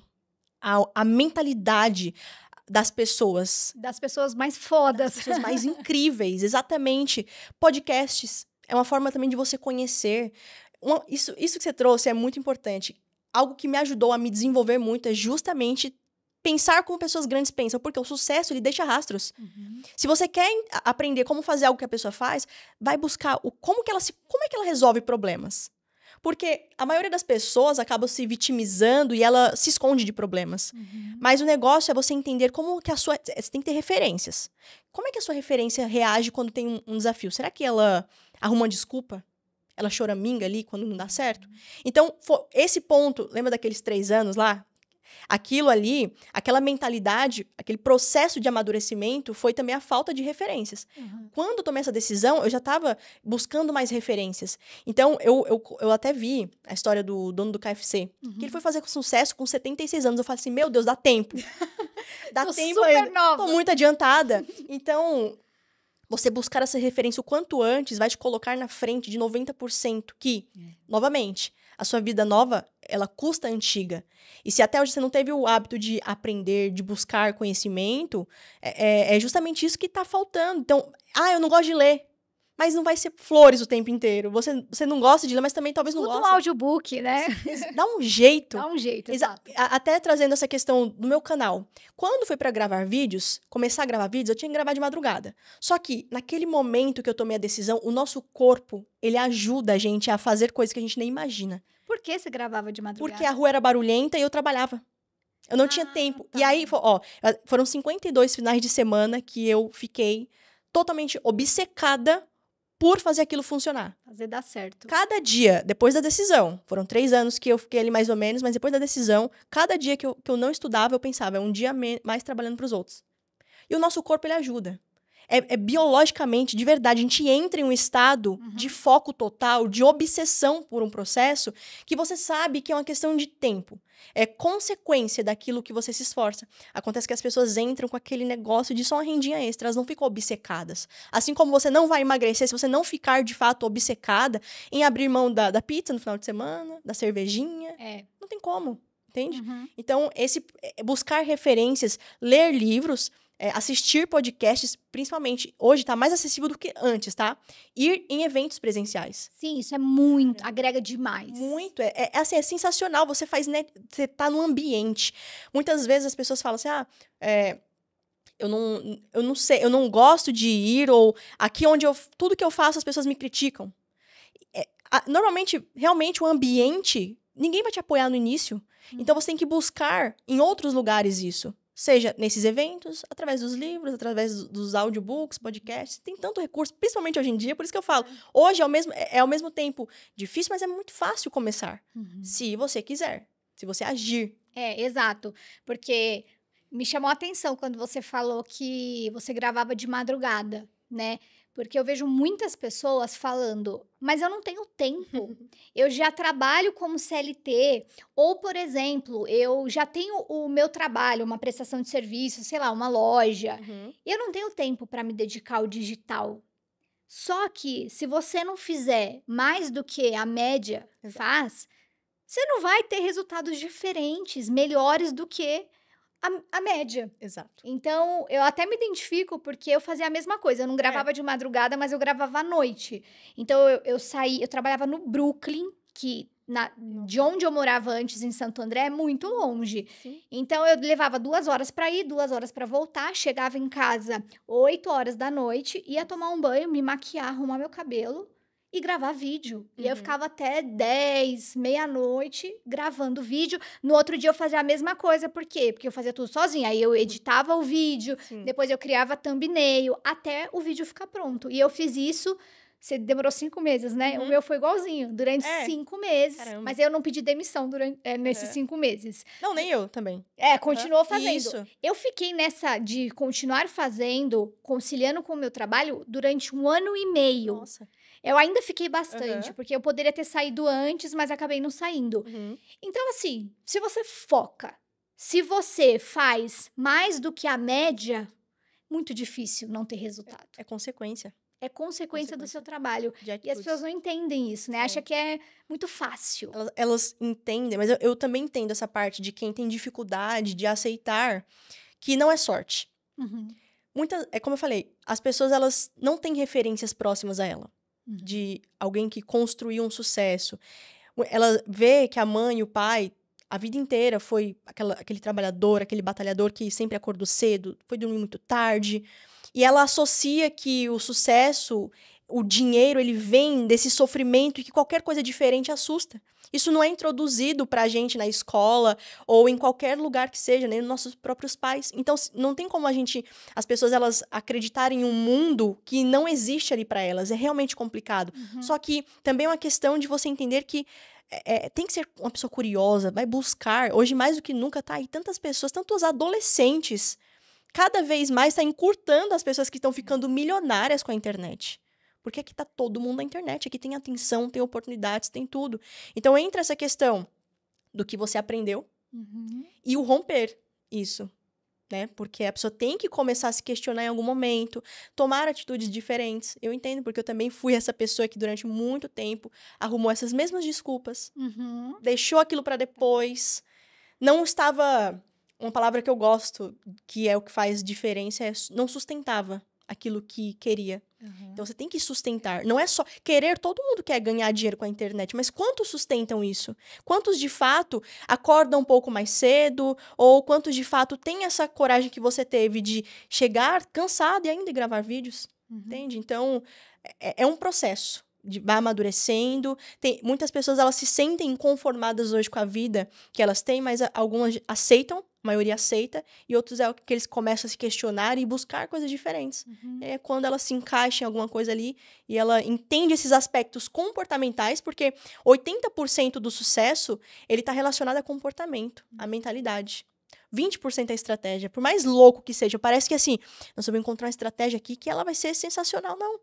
à mentalidade das pessoas. Das pessoas mais fodas. Das pessoas mais incríveis, exatamente. Podcasts é uma forma também de você conhecer. Isso que você trouxe é muito importante. Algo que me ajudou a me desenvolver muito é justamente pensar como pessoas grandes pensam, porque o sucesso, ele deixa rastros. Se você quer aprender como fazer algo que a pessoa faz, vai buscar como é que ela resolve problemas. Porque a maioria das pessoas acaba se vitimizando e ela se esconde de problemas. Mas o negócio é você entender como que você tem que ter referências. Como é que a sua referência reage quando tem um desafio? Será que ela arruma uma desculpa? Ela choraminga ali quando não dá certo? Então, esse ponto, lembra daqueles 3 anos lá? Aquilo ali, aquela mentalidade, aquele processo de amadurecimento foi também a falta de referências. Quando eu tomei essa decisão, eu já estava buscando mais referências. Então, eu até vi a história do dono do KFC, que ele foi fazer sucesso com 76 anos. Eu falei assim, meu Deus, dá tempo. Dá Tô tempo super ainda. nova. Tô muito adiantada. Então, você buscar essa referência o quanto antes vai te colocar na frente de 90% que, novamente, a sua vida nova, ela custa antiga. E se até hoje você não teve o hábito de aprender, de buscar conhecimento, é justamente isso que está faltando. Então, eu não gosto de ler. Mas não vai ser flores o tempo inteiro. Você não gosta de ler, mas também talvez não goste. Escuta um audiobook, né? Dá um jeito. Dá um jeito, exato. Até trazendo essa questão do meu canal. Quando foi para gravar vídeos, começar a gravar vídeos, eu tinha que gravar de madrugada. Só que, naquele momento que eu tomei a decisão, o nosso corpo, ele ajuda a gente a fazer coisas que a gente nem imagina. Por que você gravava de madrugada? Porque a rua era barulhenta e eu trabalhava. Eu não tinha tempo. Tá. E aí, foram 52 finais de semana que eu fiquei totalmente obcecada por fazer aquilo funcionar. Fazer dar certo. Cada dia, depois da decisão, foram 3 anos que eu fiquei ali mais ou menos, mas depois da decisão, cada dia que eu não estudava, eu pensava, é um dia mais trabalhando para os outros. E o nosso corpo, ele ajuda. É biologicamente, de verdade, a gente entra em um estado de foco total, de obsessão por um processo, que você sabe que é uma questão de tempo. É consequência daquilo que você se esforça. Acontece que as pessoas entram com aquele negócio de só uma rendinha extra, elas não ficam obcecadas. Assim como você não vai emagrecer se você não ficar, de fato, obcecada em abrir mão da pizza no final de semana, da cervejinha. Não tem como, entende? Então, buscar referências, ler livros, assistir podcasts, principalmente, hoje tá mais acessível do que antes, tá? Ir em eventos presenciais. Sim, isso é muito, agrega demais. Muito, assim, é sensacional, você faz, né, você tá no ambiente. Muitas vezes as pessoas falam assim, eu não sei, eu não gosto de ir, ou aqui onde tudo que eu faço as pessoas me criticam. Normalmente, realmente, o ambiente, ninguém vai te apoiar no início, então você tem que buscar em outros lugares isso. Seja nesses eventos, através dos livros, através dos audiobooks, podcasts. Tem tanto recurso, principalmente hoje em dia. Por isso que eu falo, hoje é ao mesmo tempo difícil, mas é muito fácil começar. Se você quiser, se você agir. Exato. Porque me chamou a atenção quando você falou que você gravava de madrugada, né? Porque eu vejo muitas pessoas falando, mas eu não tenho tempo. Eu já trabalho como CLT, ou, por exemplo, eu já tenho o meu trabalho, uma prestação de serviço, sei lá, uma loja. E eu não tenho tempo para me dedicar ao digital. Só que, se você não fizer mais do que a média faz, você não vai ter resultados diferentes, melhores do que a média. Exato. Então, eu até me identifico porque eu fazia a mesma coisa. Eu não gravava de madrugada, mas eu gravava à noite. Então, eu trabalhava no Brooklyn, que de onde eu morava antes, em Santo André, é muito longe. Sim. Então, eu levava 2 horas para ir, 2 horas para voltar. Chegava em casa 8 horas da noite, ia tomar um banho, me maquiar, arrumar meu cabelo e gravar vídeo. E eu ficava até 10, meia-noite gravando vídeo. No outro dia eu fazia a mesma coisa. Por quê? Porque eu fazia tudo sozinha. Aí eu editava o vídeo, depois eu criava thumbnail, até o vídeo ficar pronto. E eu fiz isso, demorou 5 meses, né? O meu foi igualzinho, durante 5 meses. Caramba. Mas eu não pedi demissão nesses 5 meses. Não, nem eu também. Continuou fazendo. Isso. Eu fiquei nessa de continuar fazendo, conciliando com o meu trabalho, durante 1 ano e meio. Nossa. Eu ainda fiquei bastante, porque eu poderia ter saído antes, mas acabei não saindo. Então, assim, se você foca, se você faz mais do que a média, muito difícil não ter resultado. É consequência. É consequência do seu trabalho. E as pessoas não entendem isso, né? Acham que é muito fácil. Elas entendem, mas eu também entendo essa parte de quem tem dificuldade de aceitar que não é sorte. É como eu falei, as pessoas elas não têm referências próximas a ela. De alguém que construiu um sucesso. Ela vê que a mãe e o pai, a vida inteira, foi aquele trabalhador, aquele batalhador que sempre acordou cedo, foi dormir muito tarde. E ela associa que o sucesso, o dinheiro, ele vem desse sofrimento e que qualquer coisa diferente assusta. Isso não é introduzido pra gente na escola ou em qualquer lugar que seja, nem nos nossos próprios pais. Então, não tem como as pessoas, elas acreditarem em um mundo que não existe ali pra elas. É realmente complicado. Só que também é uma questão de você entender que tem que ser uma pessoa curiosa, vai buscar. Hoje, mais do que nunca, tá aí tantas pessoas, tantos adolescentes, cada vez mais está encurtando as pessoas que estão ficando milionárias com a internet. Porque aqui tá todo mundo na internet, aqui tem atenção, tem oportunidades, tem tudo. Então, entra essa questão do que você aprendeu e o romper isso, né? Porque a pessoa tem que começar a se questionar em algum momento, tomar atitudes diferentes. Eu entendo, porque eu também fui essa pessoa que durante muito tempo arrumou essas mesmas desculpas, deixou aquilo para depois, não estava... Uma palavra que eu gosto, que é o que faz diferença, é não sustentava aquilo que queria. Então, você tem que sustentar. Não é só querer, todo mundo quer ganhar dinheiro com a internet, mas quantos sustentam isso? Quantos, de fato, acordam um pouco mais cedo? Ou quantos, de fato, têm essa coragem que você teve de chegar cansado e ainda gravar vídeos? Entende? Então, é um processo. Vai amadurecendo. Muitas pessoas, elas se sentem inconformadas hoje com a vida que elas têm, mas algumas aceitam, a maioria aceita, e outros é o que eles começam a se questionar e buscar coisas diferentes. É quando ela se encaixa em alguma coisa ali e ela entende esses aspectos comportamentais, porque 80% do sucesso, ele está relacionado a comportamento, a mentalidade. 20% é estratégia. Por mais louco que seja, parece que assim, nós vamos encontrar uma estratégia aqui que ela vai ser sensacional, não.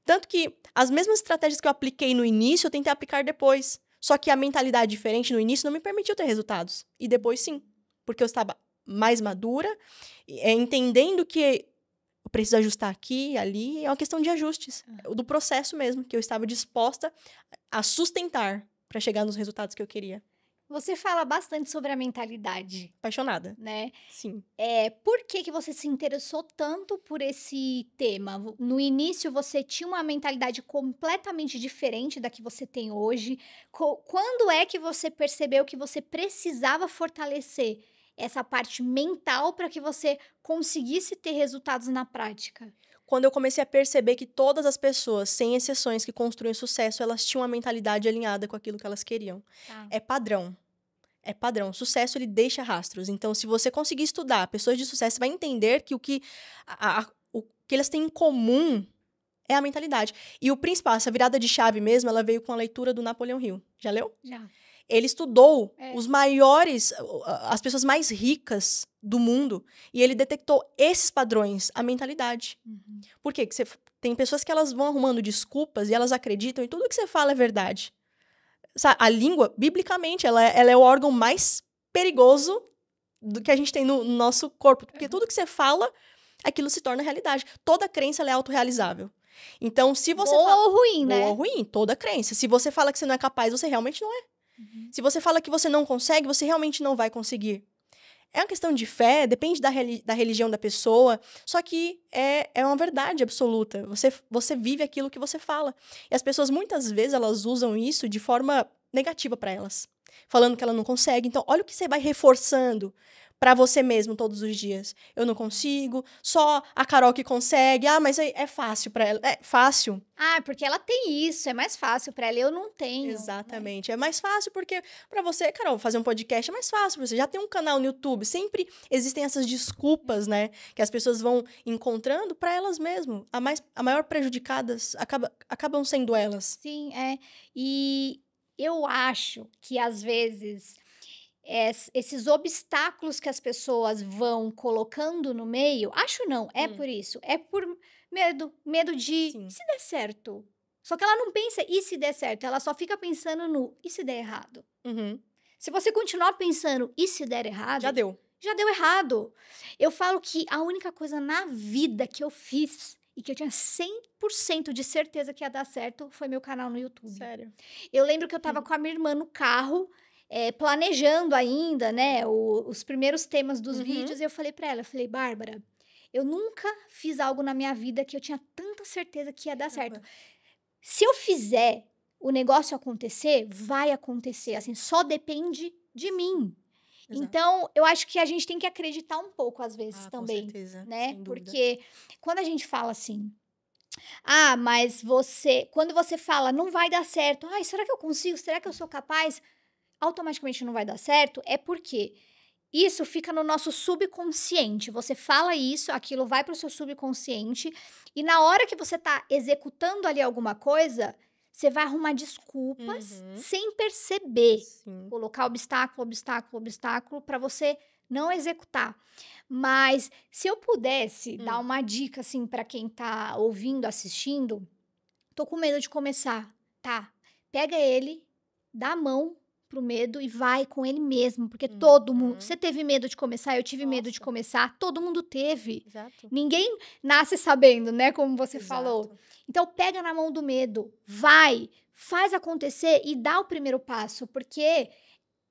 Tanto que as mesmas estratégias que eu apliquei no início, eu tentei aplicar depois. Só que a mentalidade diferente no início não me permitiu ter resultados. E depois sim. Porque eu estava mais madura, entendendo que eu preciso ajustar aqui e ali. É uma questão de ajustes. Do processo mesmo, que eu estava disposta a sustentar para chegar nos resultados que eu queria. Você fala bastante sobre a mentalidade. Apaixonada. Né? Sim. Por que você se interessou tanto por esse tema? No início, você tinha uma mentalidade completamente diferente da que você tem hoje. Quando é que você percebeu que você precisava fortalecer essa parte mental para que você conseguisse ter resultados na prática? Quando eu comecei a perceber que todas as pessoas, sem exceções, que construem sucesso, elas tinham uma mentalidade alinhada com aquilo que elas queriam. É padrão. É padrão. O sucesso, ele deixa rastros. Então, se você conseguir estudar pessoas de sucesso, você vai entender que o que elas têm em comum é a mentalidade. E o principal, essa virada de chave mesmo, ela veio com a leitura do Napoleão Hill. Já leu? Já. Ele estudou os maiores, as pessoas mais ricas do mundo, e ele detectou esses padrões, a mentalidade. Por quê? Porque tem pessoas que elas vão arrumando desculpas e elas acreditam e tudo que você fala é verdade. Sabe, a língua, biblicamente, ela é o órgão mais perigoso do que a gente tem no nosso corpo. Porque tudo que você fala, aquilo se torna realidade. Toda crença, ela é autorrealizável. Então, se você boa ou ruim, né? Boa ou ruim, toda crença. Se você fala que você não é capaz, você realmente não é. Se você fala que você não consegue, você realmente não vai conseguir. É uma questão de fé, depende da religião da pessoa, só que é uma verdade absoluta. Você vive aquilo que você fala. E as pessoas, muitas vezes, elas usam isso de forma negativa para elas, falando que ela não consegue. Então, olha o que você vai reforçando para você mesmo todos os dias. Eu não consigo, só a Carol que consegue. Ah, mas é fácil para ela. É fácil. Ah, porque ela tem isso, é mais fácil para ela, eu não tenho. Exatamente. Né? É mais fácil porque para você, Carol, fazer um podcast é mais fácil. Você já tem um canal no YouTube. Sempre existem essas desculpas, né? Que as pessoas vão encontrando para elas mesmas. A maior prejudicadas acabam sendo elas. Sim, é. E eu acho que às vezes esses obstáculos que as pessoas vão colocando no meio, acho não, é por isso, é por medo de Sim. e se der certo. Só que ela não pensa e se der certo, ela só fica pensando no e se der errado. Uhum. Se você continuar pensando e se der errado, Já deu errado. Eu falo que a única coisa na vida que eu fiz e que eu tinha 100% de certeza que ia dar certo foi meu canal no YouTube. Sério. Eu lembro que eu tava com a minha irmã no carro, planejando ainda, né, os primeiros temas dos vídeos, e eu falei pra ela, Bárbara, eu nunca fiz algo na minha vida que eu tinha tanta certeza que ia dar certo. Se eu fizer o negócio acontecer, vai acontecer, assim, só depende de mim. Exato. Então, eu acho que a gente tem que acreditar um pouco, às vezes, também. Com certeza, né? sem dúvida. Porque quando a gente fala assim, mas quando você fala, não vai dar certo, será que eu consigo? Será que eu sou capaz? Automaticamente não vai dar certo, é porque isso fica no nosso subconsciente. Você fala isso, aquilo vai para o seu subconsciente, e na hora que você tá executando ali alguma coisa, você vai arrumar desculpas sem perceber. Sim. Colocar obstáculo para você não executar. Mas se eu pudesse dar uma dica assim para quem tá ouvindo, assistindo, tô com medo de começar, tá? Pega ele, dá a mão pro medo e vai com ele mesmo, porque todo mundo, você teve medo de começar, eu tive medo de começar, todo mundo teve. Exato. Ninguém nasce sabendo, né, como você falou. Então pega na mão do medo, vai, faz acontecer e dá o primeiro passo, porque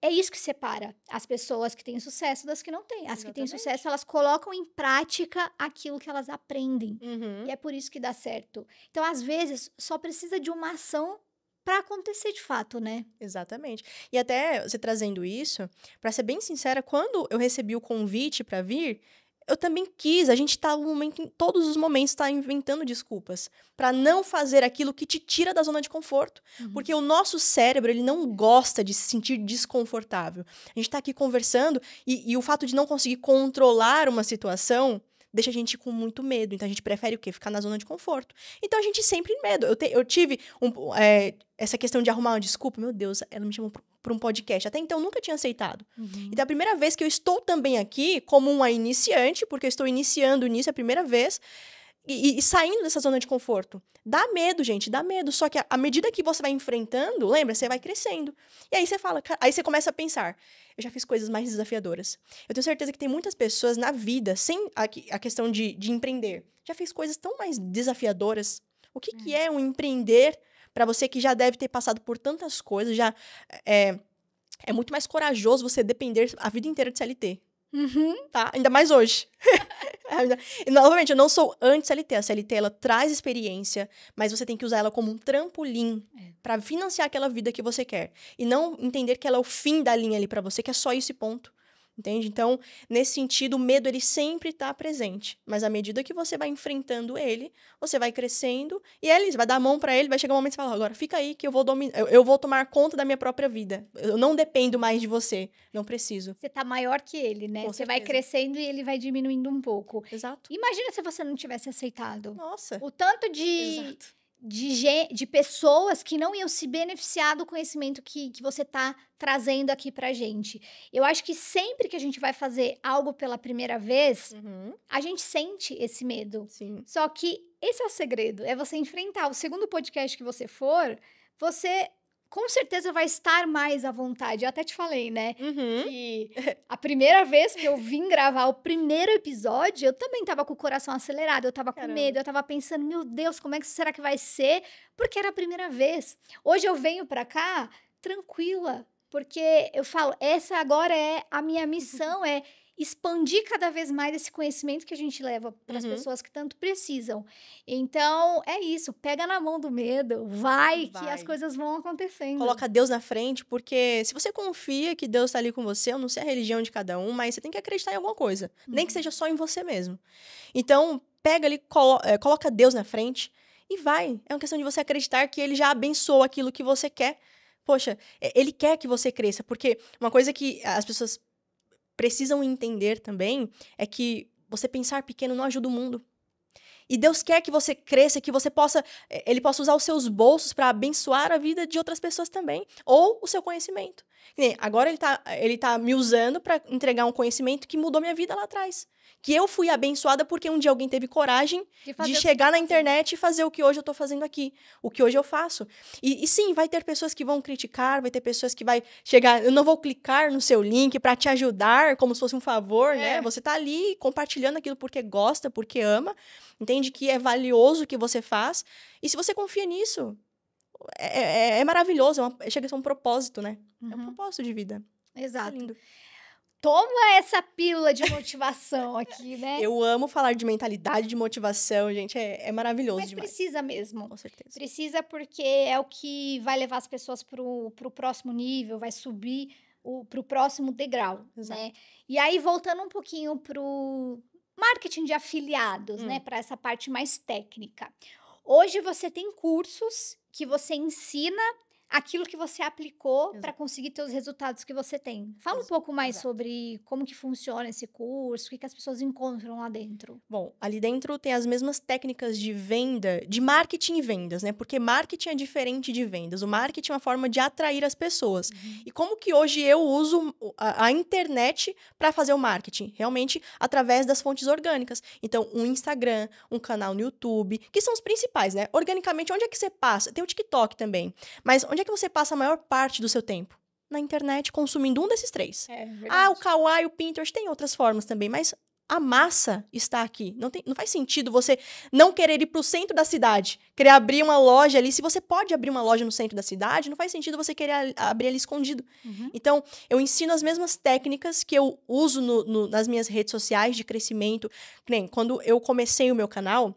é isso que separa as pessoas que têm sucesso das que não têm. As que têm sucesso, elas colocam em prática aquilo que elas aprendem. E é por isso que dá certo. Então, às vezes, só precisa de uma ação para acontecer de fato, né? Exatamente. E até você trazendo isso, para ser bem sincera, quando eu recebi o convite para vir, eu também quis. A gente tá em todos os momentos tá inventando desculpas para não fazer aquilo que te tira da zona de conforto, porque o nosso cérebro, ele não gosta de se sentir desconfortável. A gente tá aqui conversando e o fato de não conseguir controlar uma situação deixa a gente com muito medo. Então, a gente prefere o quê? Ficar na zona de conforto. Então, a gente sempre medo. Eu tive essa questão de arrumar uma desculpa. Meu Deus, ela me chamou para um podcast. Até então, eu nunca tinha aceitado. Então, a primeira vez que eu estou também aqui como uma iniciante, porque eu estou iniciando nisso, é a primeira vez, e saindo dessa zona de conforto. Dá medo, gente, dá medo. Só que à medida que você vai enfrentando, lembra, você vai crescendo. E aí você fala, aí você começa a pensar, eu já fiz coisas mais desafiadoras. Eu tenho certeza que tem muitas pessoas na vida, sem a questão de empreender, já fez coisas tão mais desafiadoras. O que é um empreender para você que já deve ter passado por tantas coisas, já é muito mais corajoso você depender a vida inteira de CLT. Tá? Ainda mais hoje. E, novamente, eu não sou anti-CLT. A CLT, ela traz experiência, mas você tem que usar ela como um trampolim para financiar aquela vida que você quer. E não entender que ela é o fim da linha ali para você, que é só esse ponto. Entende? Então, nesse sentido, o medo, ele sempre tá presente. Mas à medida que você vai enfrentando ele, você vai crescendo, e ele vai dar a mão pra ele, vai chegar um momento que você fala, agora fica aí que eu vou tomar conta da minha própria vida. Eu não dependo mais de você. Não preciso. Você tá maior que ele, né? Você vai crescendo e ele vai diminuindo um pouco. Exato. Imagina se você não tivesse aceitado. Nossa. O tanto de pessoas que não iam se beneficiar do conhecimento que você tá trazendo aqui pra gente. Eu acho que sempre que a gente vai fazer algo pela primeira vez, a gente sente esse medo. Sim. Só que esse é o segredo, é você enfrentar. O segundo podcast que você for, você com certeza vai estar mais à vontade. Eu até te falei, né? Que a primeira vez que eu vim gravar o primeiro episódio, eu também tava com o coração acelerado, eu tava com medo, eu tava pensando, meu Deus, como é que será que vai ser? Porque era a primeira vez. Hoje eu venho pra cá tranquila, porque eu falo, essa agora é a minha missão, é expandir cada vez mais esse conhecimento que a gente leva para as pessoas que tanto precisam. Então, é isso, pega na mão do medo, vai. Que as coisas vão acontecendo. Coloca Deus na frente, porque se você confia que Deus está ali com você, eu não sei a religião de cada um, mas você tem que acreditar em alguma coisa, nem que seja só em você mesmo. Então, pega ali, coloca Deus na frente e vai. É uma questão de você acreditar que ele já abençoou aquilo que você quer. Poxa, ele quer que você cresça, porque uma coisa que as pessoas precisam entender também é que você pensar pequeno não ajuda o mundo. E Deus quer que você cresça, que você ele possa usar os seus bolsos para abençoar a vida de outras pessoas também, ou o seu conhecimento. Agora ele tá me usando para entregar um conhecimento que mudou minha vida lá atrás. Que eu fui abençoada porque um dia alguém teve coragem de chegar na internet e fazer o que hoje eu tô fazendo aqui. O que hoje eu faço. E sim, vai ter pessoas que vão criticar, vai ter pessoas que vai chegar... Eu não vou clicar no seu link para te ajudar, como se fosse um favor, né? Você tá ali compartilhando aquilo porque gosta, porque ama. Entende que é valioso o que você faz. E se você confia nisso, é maravilhoso. Chega a ser um propósito, né? É um propósito de vida. Exato. É lindo. Toma essa pílula de motivação aqui, né? Eu amo falar de mentalidade, de motivação, gente. É maravilhoso Mas demais. Precisa mesmo. Com certeza. Precisa porque é o que vai levar as pessoas pro próximo nível, vai subir pro próximo degrau, né? E aí, voltando um pouquinho pro marketing de afiliados, né? Para essa parte mais técnica. Hoje você tem cursos que você ensina aquilo que você aplicou para conseguir ter os resultados que você tem. Fala um pouco mais sobre como que funciona esse curso, o que as pessoas encontram lá dentro. Bom, ali dentro tem as mesmas técnicas de venda, de marketing e vendas, né? Porque marketing é diferente de vendas. O marketing é uma forma de atrair as pessoas. E como que hoje eu uso a internet para fazer o marketing? Realmente através das fontes orgânicas. Então, um Instagram, um canal no YouTube, que são os principais, né? Organicamente, onde é que você passa? Tem o TikTok também. Mas onde é que você passa a maior parte do seu tempo? Na internet, consumindo um desses três. O Kawaii, o Pinterest, tem outras formas também, mas a massa está aqui. Não faz sentido você não querer ir para o centro da cidade, querer abrir uma loja ali. Se você pode abrir uma loja no centro da cidade, não faz sentido você querer abrir ali escondido. Então, eu ensino as mesmas técnicas que eu uso nas minhas redes sociais de crescimento. Nem quando eu comecei o meu canal,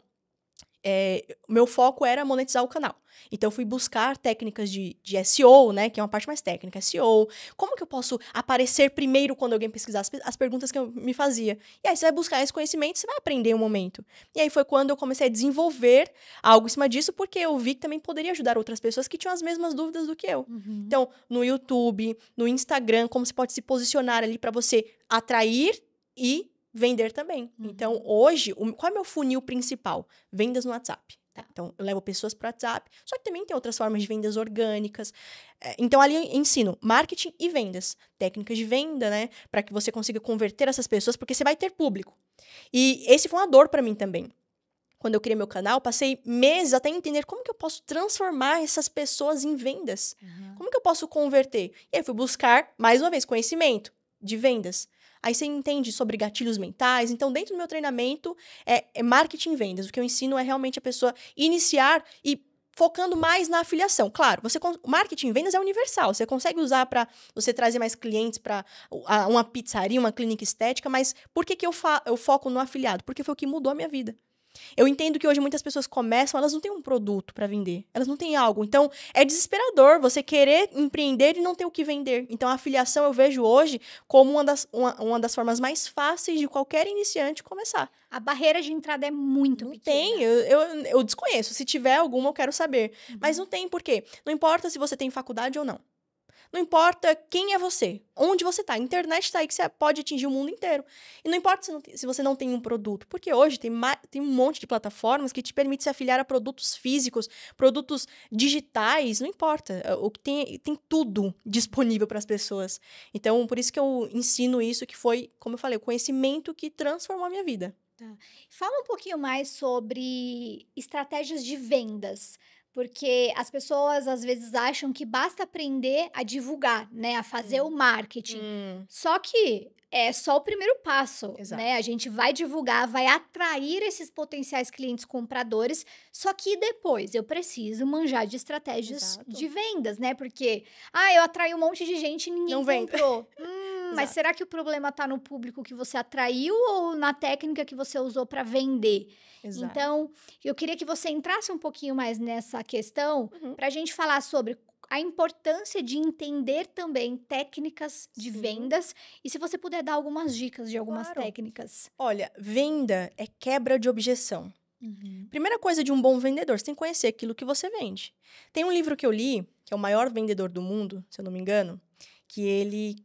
meu foco era monetizar o canal. Então, eu fui buscar técnicas de SEO, né? Que é uma parte mais técnica. SEO. Como que eu posso aparecer primeiro quando alguém pesquisar as perguntas que eu me fazia? E aí, você vai buscar esse conhecimento, você vai aprender um momento. E aí, foi quando eu comecei a desenvolver algo em cima disso, porque eu vi que também poderia ajudar outras pessoas que tinham as mesmas dúvidas do que eu. Então, no YouTube, no Instagram, como você pode se posicionar ali para você atrair e vender também. Então, hoje, qual é o meu funil principal? Vendas no WhatsApp. Então, eu levo pessoas para o WhatsApp. Só que também tem outras formas de vendas orgânicas. Então, ali eu ensino marketing e vendas. Técnicas de venda, né? Para que você consiga converter essas pessoas, porque você vai ter público. E esse foi uma dor para mim também. Quando eu criei meu canal, passei meses até entender como que eu posso transformar essas pessoas em vendas. Como que eu posso converter? E aí, fui buscar, mais uma vez, conhecimento de vendas. Aí você entende sobre gatilhos mentais. Então, dentro do meu treinamento, é marketing e vendas. O que eu ensino é realmente a pessoa iniciar e focando mais na afiliação. Claro, o marketing e vendas é universal. Você consegue usar para você trazer mais clientes para uma pizzaria, uma clínica estética, mas por que eu foco no afiliado? Porque foi o que mudou a minha vida. Eu entendo que hoje muitas pessoas começam, elas não têm um produto para vender, elas não têm algo. Então, é desesperador você querer empreender e não ter o que vender. Então, a afiliação eu vejo hoje como uma das formas mais fáceis de qualquer iniciante começar. A barreira de entrada é muito pequena. Tem, eu desconheço. Se tiver alguma, eu quero saber. Mas não tem, por quê? Não importa se você tem faculdade ou não. Não importa quem é você, onde você está. A internet está aí que você pode atingir o mundo inteiro. E não importa se você não tem um produto, porque hoje tem um monte de plataformas que te permitem se afiliar a produtos físicos, produtos digitais, não importa. O que tem tudo disponível para as pessoas. Então, por isso que eu ensino isso, que foi, como eu falei, o conhecimento que transformou a minha vida. Fala um pouquinho mais sobre estratégias de vendas. Porque as pessoas, às vezes, acham que basta aprender a divulgar, né? A fazer o marketing. Só que é só o primeiro passo, né? A gente vai divulgar, vai atrair esses potenciais clientes compradores. Só que depois eu preciso manjar de estratégias de vendas, né? Porque, eu atraí um monte de gente e ninguém comprou. Mas será que o problema está no público que você atraiu ou na técnica que você usou para vender? Exato. Então, eu queria que você entrasse um pouquinho mais nessa questão para a gente falar sobre a importância de entender também técnicas de vendas e se você puder dar algumas dicas de algumas técnicas. Olha, venda é quebra de objeção. Primeira coisa de um bom vendedor, você tem que conhecer aquilo que você vende. Tem um livro que eu li, que é o maior vendedor do mundo, se eu não me engano, que ele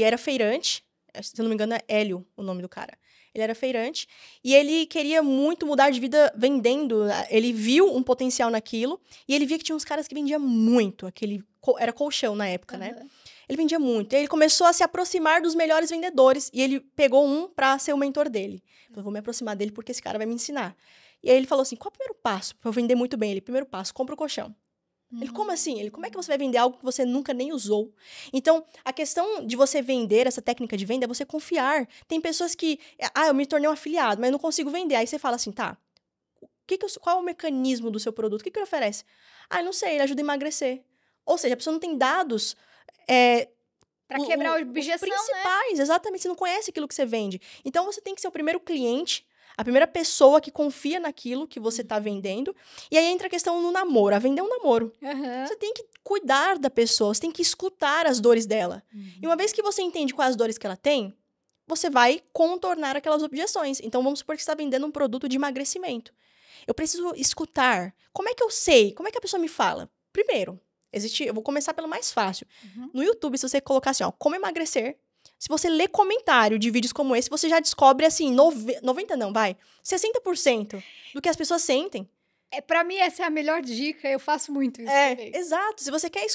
era feirante, se eu não me engano é Hélio o nome do cara. Ele era feirante e ele queria muito mudar de vida vendendo. Ele viu um potencial naquilo e ele via que tinha uns caras que vendiam muito. Era colchão na época, né? Ele vendia muito. E aí ele começou a se aproximar dos melhores vendedores e ele pegou um para ser o mentor dele. Ele falou, vou me aproximar dele porque esse cara vai me ensinar. E aí ele falou assim, qual é o primeiro passo para eu vender muito bem? Ele, primeiro passo, compra o colchão. Ele, como assim? Ele, como é que você vai vender algo que você nunca nem usou? Então, a questão de você vender, essa técnica de venda, é você confiar. Tem pessoas que, eu me tornei um afiliado, mas eu não consigo vender. Aí você fala assim, tá, qual é o mecanismo do seu produto? O que ele oferece? Eu não sei, ele ajuda a emagrecer. Ou seja, a pessoa não tem dados... para quebrar a objeção, os principais, né? Exatamente, você não conhece aquilo que você vende. Então, você tem que ser o primeiro cliente, a primeira pessoa que confia naquilo que você está vendendo. E aí entra a questão no namoro. A venda é um namoro. Você tem que cuidar da pessoa, você tem que escutar as dores dela. E uma vez que você entende quais as dores que ela tem, você vai contornar aquelas objeções. Então, vamos supor que você está vendendo um produto de emagrecimento. Eu preciso escutar. Como é que eu sei? Como é que a pessoa me fala? Primeiro, eu vou começar pelo mais fácil. No YouTube, se você colocar assim, como emagrecer, se você ler comentário de vídeos como esse, você já descobre, assim, 60% do que as pessoas sentem. Pra mim, essa é a melhor dica. Eu faço muito isso também. Exato. Se você quer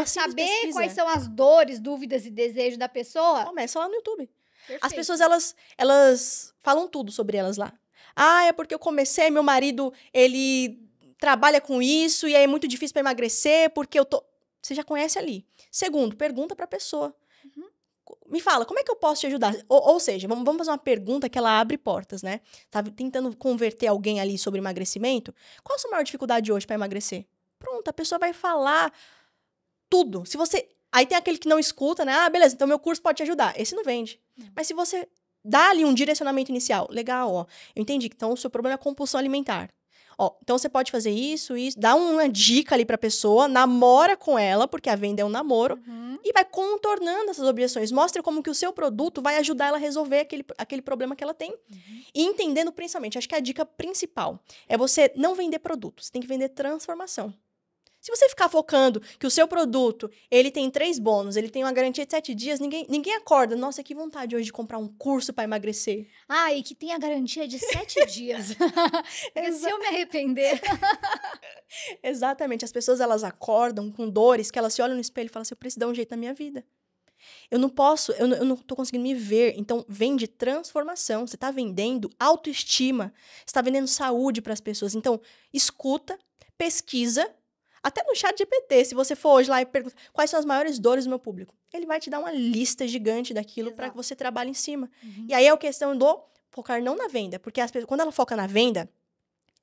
saber pesquisa, quais são as dores, dúvidas e desejos da pessoa, começa lá no YouTube. Perfeito. As pessoas, elas falam tudo sobre elas lá. É porque eu comecei, meu marido, ele trabalha com isso e aí é muito difícil para emagrecer, porque eu tô... Você já conhece ali. Segundo, pergunta para a pessoa. Me fala, como é que eu posso te ajudar? Ou seja, vamos fazer uma pergunta que ela abre portas, né? Tá tentando converter alguém ali sobre emagrecimento. Qual a sua maior dificuldade hoje para emagrecer? Pronto, a pessoa vai falar tudo. Se você... Aí tem aquele que não escuta, né? Beleza, então meu curso pode te ajudar. Esse não vende. Mas se você dá ali um direcionamento inicial, legal, eu entendi que então o seu problema é compulsão alimentar. Então você pode fazer isso, dá uma dica ali pra pessoa, namora com ela, porque a venda é um namoro, e vai contornando essas objeções. Mostra como que o seu produto vai ajudar ela a resolver aquele problema que ela tem. E entendendo principalmente, acho que a dica principal é você não vender produto, você tem que vender transformação. Se você ficar focando que o seu produto, ele tem 3 bônus, ele tem uma garantia de 7 dias, ninguém acorda. Nossa, que vontade hoje de comprar um curso para emagrecer. E que tem a garantia de 7 dias. Se eu me arrepender... Exatamente. As pessoas, elas acordam com dores, que elas se olham no espelho e falam assim, eu preciso dar um jeito na minha vida. Eu não posso, eu não tô conseguindo me ver. Então, vende transformação. Você tá vendendo autoestima. Você tá vendendo saúde para as pessoas. Então, escuta, pesquisa. Até no chat GPT, se você for hoje lá e perguntar quais são as maiores dores do meu público, ele vai te dar uma lista gigante daquilo para que você trabalhe em cima. E aí é a questão do focar não na venda, porque as pessoas, quando ela foca na venda,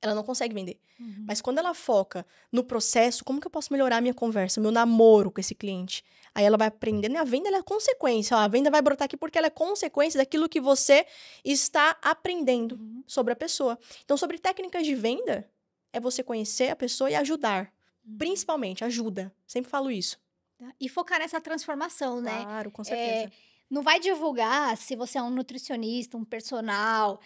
ela não consegue vender. Mas quando ela foca no processo, como que eu posso melhorar a minha conversa, meu namoro com esse cliente? Aí ela vai aprendendo, e a venda ela é consequência. A venda vai brotar aqui porque ela é consequência daquilo que você está aprendendo sobre a pessoa. Então, sobre técnicas de venda, é você conhecer a pessoa e ajudar. Principalmente, ajuda. Sempre falo isso. E focar nessa transformação, né? Claro, com certeza. Não vai divulgar se você é um nutricionista, um personal,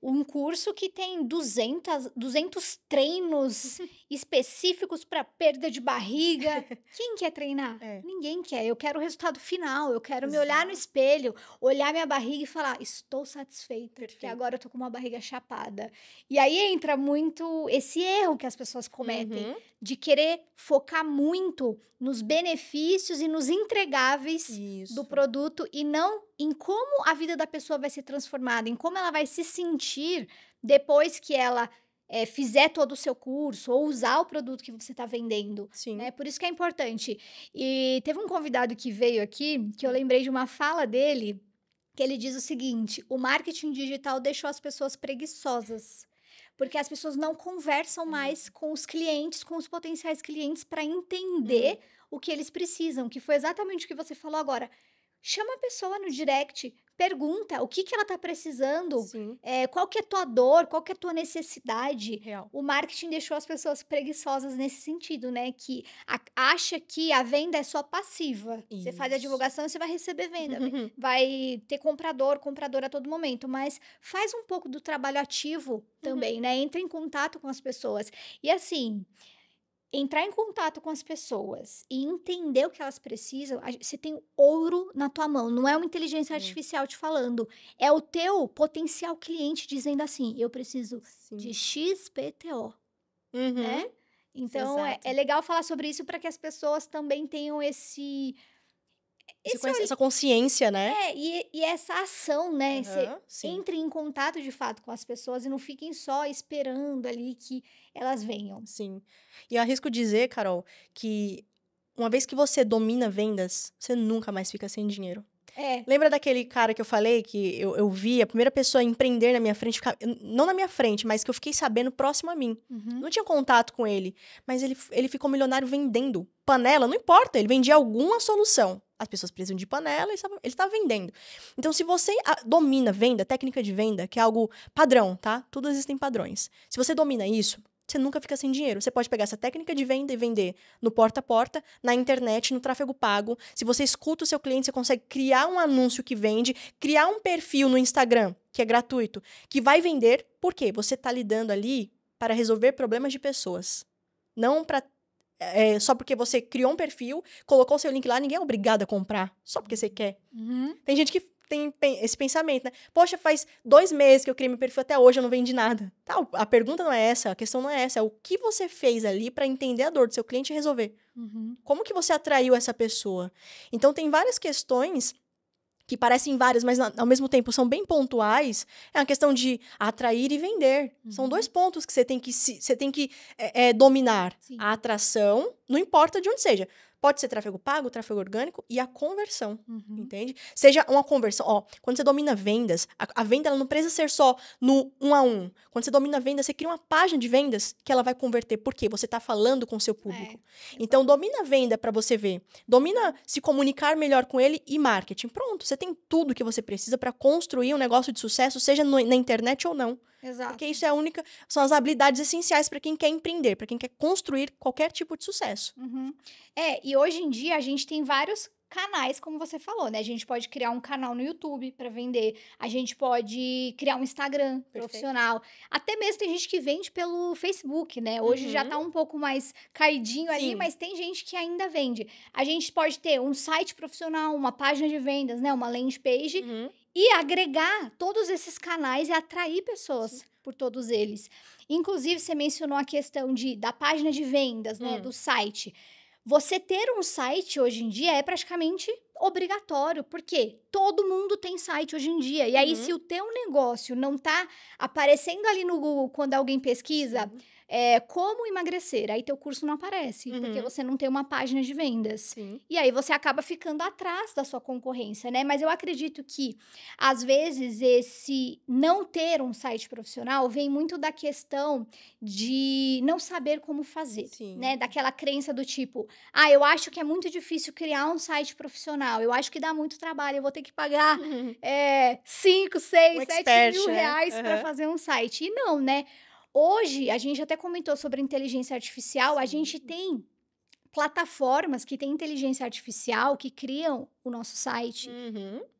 um curso que tem 200 treinos específicos para perda de barriga. Quem quer treinar? Ninguém quer. Eu quero o resultado final. Eu quero me olhar no espelho, olhar minha barriga e falar, estou satisfeita, porque agora eu tô com uma barriga chapada. E aí entra muito esse erro que as pessoas cometem, de querer focar muito nos benefícios e nos entregáveis do produto e não em como a vida da pessoa vai ser transformada, em como ela vai se sentir depois que ela fizer todo o seu curso ou usar o produto que você está vendendo. Sim. Né? Por isso que é importante. E teve um convidado que veio aqui, que eu lembrei de uma fala dele, que ele diz o seguinte, o marketing digital deixou as pessoas preguiçosas. Porque as pessoas não conversam mais com os clientes, com os potenciais clientes, para entender o que eles precisam, que foi exatamente o que você falou agora. Chama a pessoa no direct, pergunta o que ela tá precisando, Sim, qual que é a tua dor, qual que é a tua necessidade. real. O marketing deixou as pessoas preguiçosas nesse sentido, né? Que acha que a venda é só passiva. Você faz a Isso. divulgação e você vai receber venda. Vai ter comprador a todo momento. Mas faz um pouco do trabalho ativo também, né? Entra em contato com as pessoas. E assim, entrar em contato com as pessoas e entender o que elas precisam, você tem ouro na tua mão. Não é uma inteligência Muito. artificial te falando. É o teu potencial cliente dizendo assim, eu preciso de Sim. XPTO, Uhum. né? Então, Exato. é legal falar sobre isso para que as pessoas também tenham esse Essa consciência, né? e essa ação, né? Você Aham, sim. entre em contato de fato com as pessoas e não fiquem só esperando ali que elas venham. Sim. E eu arrisco dizer, Carol, que uma vez que você domina vendas, você nunca mais fica sem dinheiro. É. Lembra daquele cara que eu falei que eu vi a primeira pessoa a empreender na minha frente, não na minha frente, mas que eu fiquei sabendo próximo a mim. Uhum. Não tinha contato com ele, mas ele ficou milionário vendendo panela, não importa, ele vendia alguma solução. As pessoas precisam de panela, ele estava vendendo. Então, se você domina venda, técnica de venda, que é algo padrão, tá? Tudo existem padrões. Se você domina isso, você nunca fica sem dinheiro. Você pode pegar essa técnica de venda e vender no porta a porta, na internet, no tráfego pago. Se você escuta o seu cliente, você consegue criar um anúncio que vende, criar um perfil no Instagram, que é gratuito, que vai vender. Por quê? Você está lidando ali para resolver problemas de pessoas. Não para só porque você criou um perfil, colocou o seu link lá, ninguém é obrigado a comprar, só porque você quer. Uhum. Tem gente que tem esse pensamento, né? Poxa, faz 2 meses que eu criei meu perfil, até hoje eu não vendi nada. Tá, a pergunta não é essa, a questão não é essa. É o que você fez ali para entender a dor do seu cliente e resolver. Uhum. Como que você atraiu essa pessoa? Então, tem várias questões que parecem várias, mas ao mesmo tempo são bem pontuais. É uma questão de atrair e vender. São 2 pontos que você tem que dominar. Sim. A atração, não importa de onde seja. Pode ser tráfego pago, tráfego orgânico e a conversão, entende? Seja uma conversão, quando você domina vendas, a venda ela não precisa ser só no 1 a 1. Quando você domina vendas, você cria uma página de vendas que ela vai converter. Por quê? Você está falando com o seu público. Então, domina a venda para você ver. Domina se comunicar melhor com ele e marketing. Pronto, você tem tudo que você precisa para construir um negócio de sucesso, seja na internet ou não. Exato. Porque isso são as habilidades essenciais para quem quer empreender, para quem quer construir qualquer tipo de sucesso. E hoje em dia a gente tem vários canais, como você falou, né? A gente pode criar um canal no YouTube para vender, a gente pode criar um Instagram profissional. Até mesmo tem gente que vende pelo Facebook, né? Hoje já tá um pouco mais caidinho ali, mas tem gente que ainda vende. A gente pode ter um site profissional, uma página de vendas, né? Uma landing page. E agregar todos esses canais e atrair pessoas por todos eles. Inclusive, você mencionou a questão da página de vendas, né? Do site. Você ter um site hoje em dia é praticamente obrigatório, porque todo mundo tem site hoje em dia. E aí, se o teu negócio não tá aparecendo ali no Google quando alguém pesquisa... como emagrecer, aí teu curso não aparece, porque você não tem uma página de vendas. E aí você acaba ficando atrás da sua concorrência, né? Mas eu acredito que, às vezes, esse não ter um site profissional vem muito da questão de não saber como fazer, né? Daquela crença do tipo, eu acho que é muito difícil criar um site profissional, eu acho que dá muito trabalho, eu vou ter que pagar 5, 6, 7 mil reais para fazer um site. E não, né? Hoje, a gente até comentou sobre inteligência artificial, a gente tem plataformas que têm inteligência artificial que criam o nosso site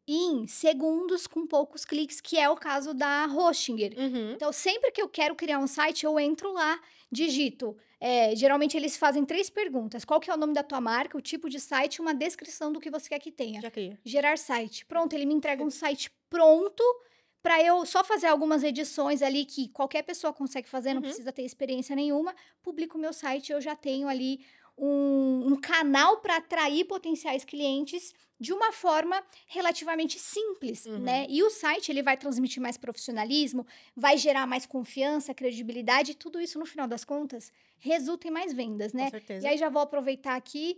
em segundos com poucos cliques, que é o caso da Hostinger. Então, sempre que eu quero criar um site, eu entro lá, digito. Geralmente, eles fazem 3 perguntas. Qual que é o nome da tua marca, o tipo de site e uma descrição do que você quer que tenha. Já cria. Gerar site. Pronto, ele me entrega um site pronto para eu só fazer algumas edições ali que qualquer pessoa consegue fazer, não precisa ter experiência nenhuma, publico o meu site, eu já tenho ali um canal para atrair potenciais clientes de uma forma relativamente simples, né? E o site, ele vai transmitir mais profissionalismo, vai gerar mais confiança, credibilidade, e tudo isso, no final das contas, resulta em mais vendas, né? Com certeza. E aí, já vou aproveitar aqui,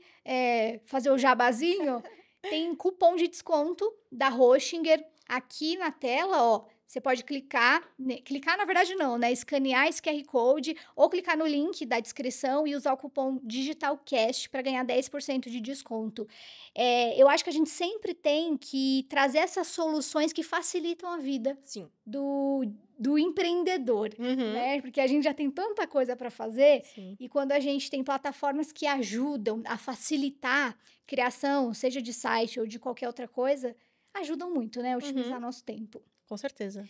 fazer o jabazinho. Tem cupom de desconto da Hostinger aqui na tela, você pode clicar na verdade não, né? Escanear esse QR Code ou clicar no link da descrição e usar o cupom DigitalCast para ganhar 10% de desconto. Eu acho que a gente sempre tem que trazer essas soluções que facilitam a vida Sim. do empreendedor, Uhum. né? Porque a gente já tem tanta coisa para fazer. Sim. E quando a gente tem plataformas que ajudam a facilitar criação, seja de site ou de qualquer outra coisa, ajudam muito, né? A otimizar nosso tempo. Com certeza.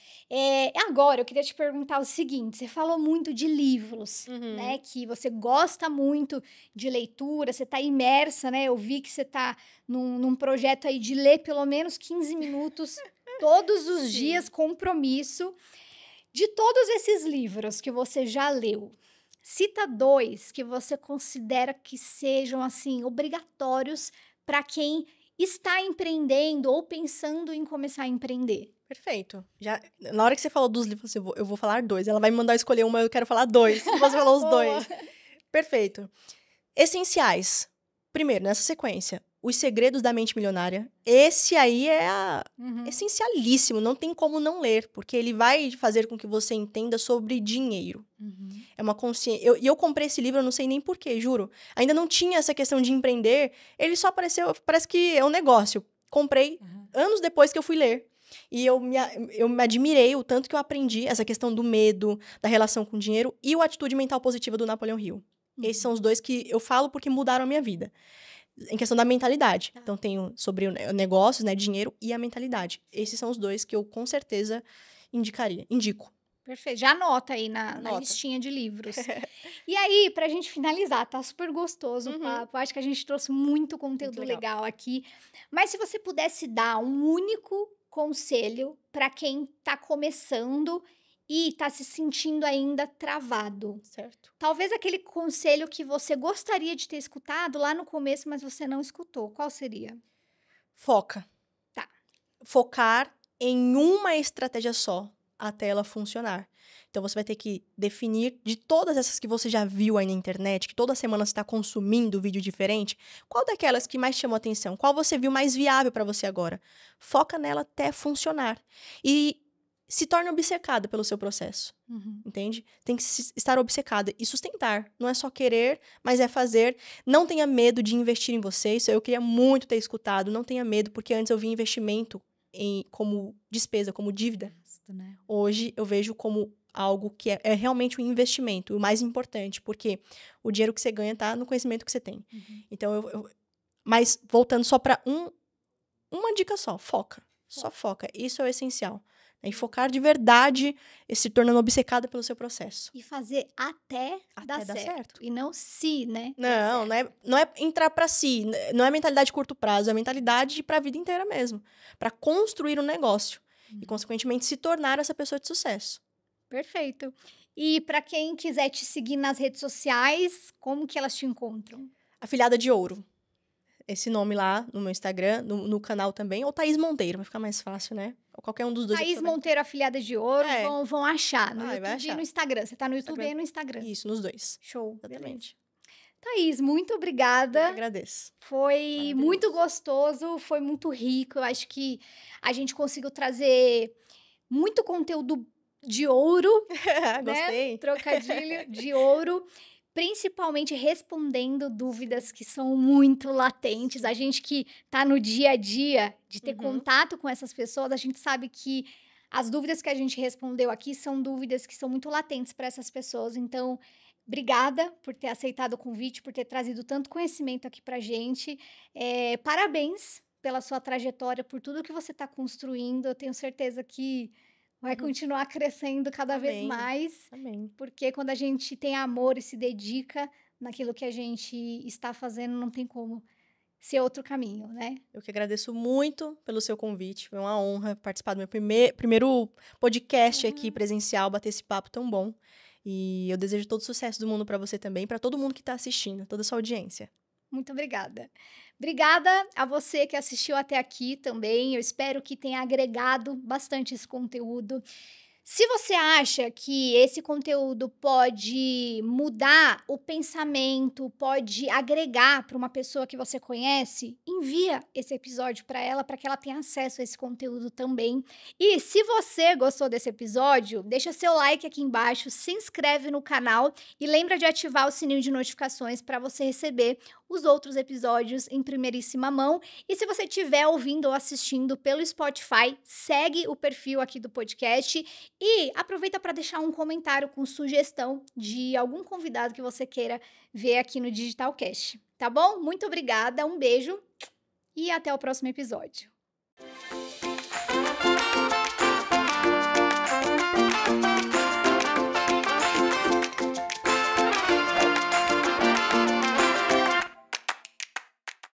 Agora, eu queria te perguntar o seguinte: você falou muito de livros, né? Que você gosta muito de leitura, você está imersa, né? Eu vi que você está num projeto aí de ler pelo menos 15 minutos todos os dias, compromisso. De todos esses livros que você já leu, cita 2 que você considera que sejam, assim, obrigatórios para quem está empreendendo ou pensando em começar a empreender. Perfeito. Na hora que você falou dos livros, eu vou falar 2. Ela vai me mandar escolher uma, eu quero falar 2. Você falou os 2. Perfeito. Essenciais. Primeiro, nessa sequência, Os Segredos da Mente Milionária. Esse aí é essencialíssimo, não tem como não ler, porque ele vai fazer com que você entenda sobre dinheiro. É uma consciência. Eu comprei esse livro, eu não sei nem porquê, juro. Ainda não tinha essa questão de empreender, ele só apareceu, parece que é um negócio. Comprei anos depois que eu fui ler. E eu me admirei o tanto que eu aprendi essa questão do medo, da relação com o dinheiro e o Atitude Mental Positiva do Napoleão Hill. Esses são os 2 que eu falo porque mudaram a minha vida. Em questão da mentalidade. Então, tenho sobre negócios, né, dinheiro e a mentalidade. Esses são os 2 que eu, com certeza, indico. Perfeito. Já anota aí na listinha de livros. E aí, pra gente finalizar, tá super gostoso o papo. Acho que a gente trouxe muito conteúdo legal aqui. Mas se você pudesse dar um único conselho para quem tá começando e tá se sentindo ainda travado. Certo. Talvez aquele conselho que você gostaria de ter escutado lá no começo, mas você não escutou. Qual seria? Foca. Tá. Focar em uma estratégia só até ela funcionar. Então, você vai ter que definir de todas essas que você já viu aí na internet, que toda semana você está consumindo vídeo diferente, qual daquelas que mais chamou atenção? Qual você viu mais viável para você agora? Foca nela até funcionar. E se torne obcecada pelo seu processo, entende? Tem que estar obcecada e sustentar. Não é só querer, mas é fazer. Não tenha medo de investir em você. Isso eu queria muito ter escutado. Não tenha medo, porque antes eu via investimento como despesa, como dívida. Né? Hoje eu vejo como algo que é realmente um investimento, o mais importante, porque o dinheiro que você ganha está no conhecimento que você tem. Então, mas voltando só para uma dica só, foca. Só foca. Isso é o essencial. E focar de verdade, se tornando obcecada pelo seu processo. E fazer até dar certo. E não se, né? Não é entrar para si. Não é mentalidade de curto prazo, é mentalidade para a vida inteira mesmo. Para construir um negócio. E, consequentemente, se tornar essa pessoa de sucesso. Perfeito. E para quem quiser te seguir nas redes sociais, como que elas te encontram? Afilhada de Ouro. Esse nome lá no meu Instagram, no canal também. Ou Thaís Monteiro, vai ficar mais fácil, né? Ou qualquer um dos 2. Thaís Monteiro, Afilhada de Ouro, vão achar no YouTube e no Instagram. Você tá no YouTube e no Instagram. Isso, nos 2. Show. Exatamente. Thaís, muito obrigada. Eu agradeço. Foi muito gostoso, foi muito rico. Eu acho que a gente conseguiu trazer muito conteúdo de ouro. Gostei. Né? Trocadilho de ouro. Principalmente respondendo dúvidas que são muito latentes. A gente que tá no dia a dia de ter contato com essas pessoas, a gente sabe que as dúvidas que a gente respondeu aqui são dúvidas que são muito latentes para essas pessoas. Então, obrigada por ter aceitado o convite, por ter trazido tanto conhecimento aqui pra gente. Parabéns pela sua trajetória, por tudo que você está construindo. Eu tenho certeza que vai continuar crescendo cada vez mais. Amém. Porque quando a gente tem amor e se dedica naquilo que a gente está fazendo, não tem como ser outro caminho, né? Eu que agradeço muito pelo seu convite. Foi uma honra participar do meu primeiro podcast aqui presencial, bater esse papo tão bom. E eu desejo todo o sucesso do mundo para você também, para todo mundo que está assistindo, toda a sua audiência. Muito obrigada. Obrigada a você que assistiu até aqui também. Eu espero que tenha agregado bastante esse conteúdo. Se você acha que esse conteúdo pode mudar o pensamento, pode agregar para uma pessoa que você conhece, envia esse episódio para ela, para que ela tenha acesso a esse conteúdo também. E se você gostou desse episódio, deixa seu like aqui embaixo, se inscreve no canal e lembra de ativar o sininho de notificações para você receber os outros episódios em primeiríssima mão. E se você estiver ouvindo ou assistindo pelo Spotify, segue o perfil aqui do podcast e aproveita para deixar um comentário com sugestão de algum convidado que você queira ver aqui no Digitalcast, tá bom? Muito obrigada, um beijo e até o próximo episódio.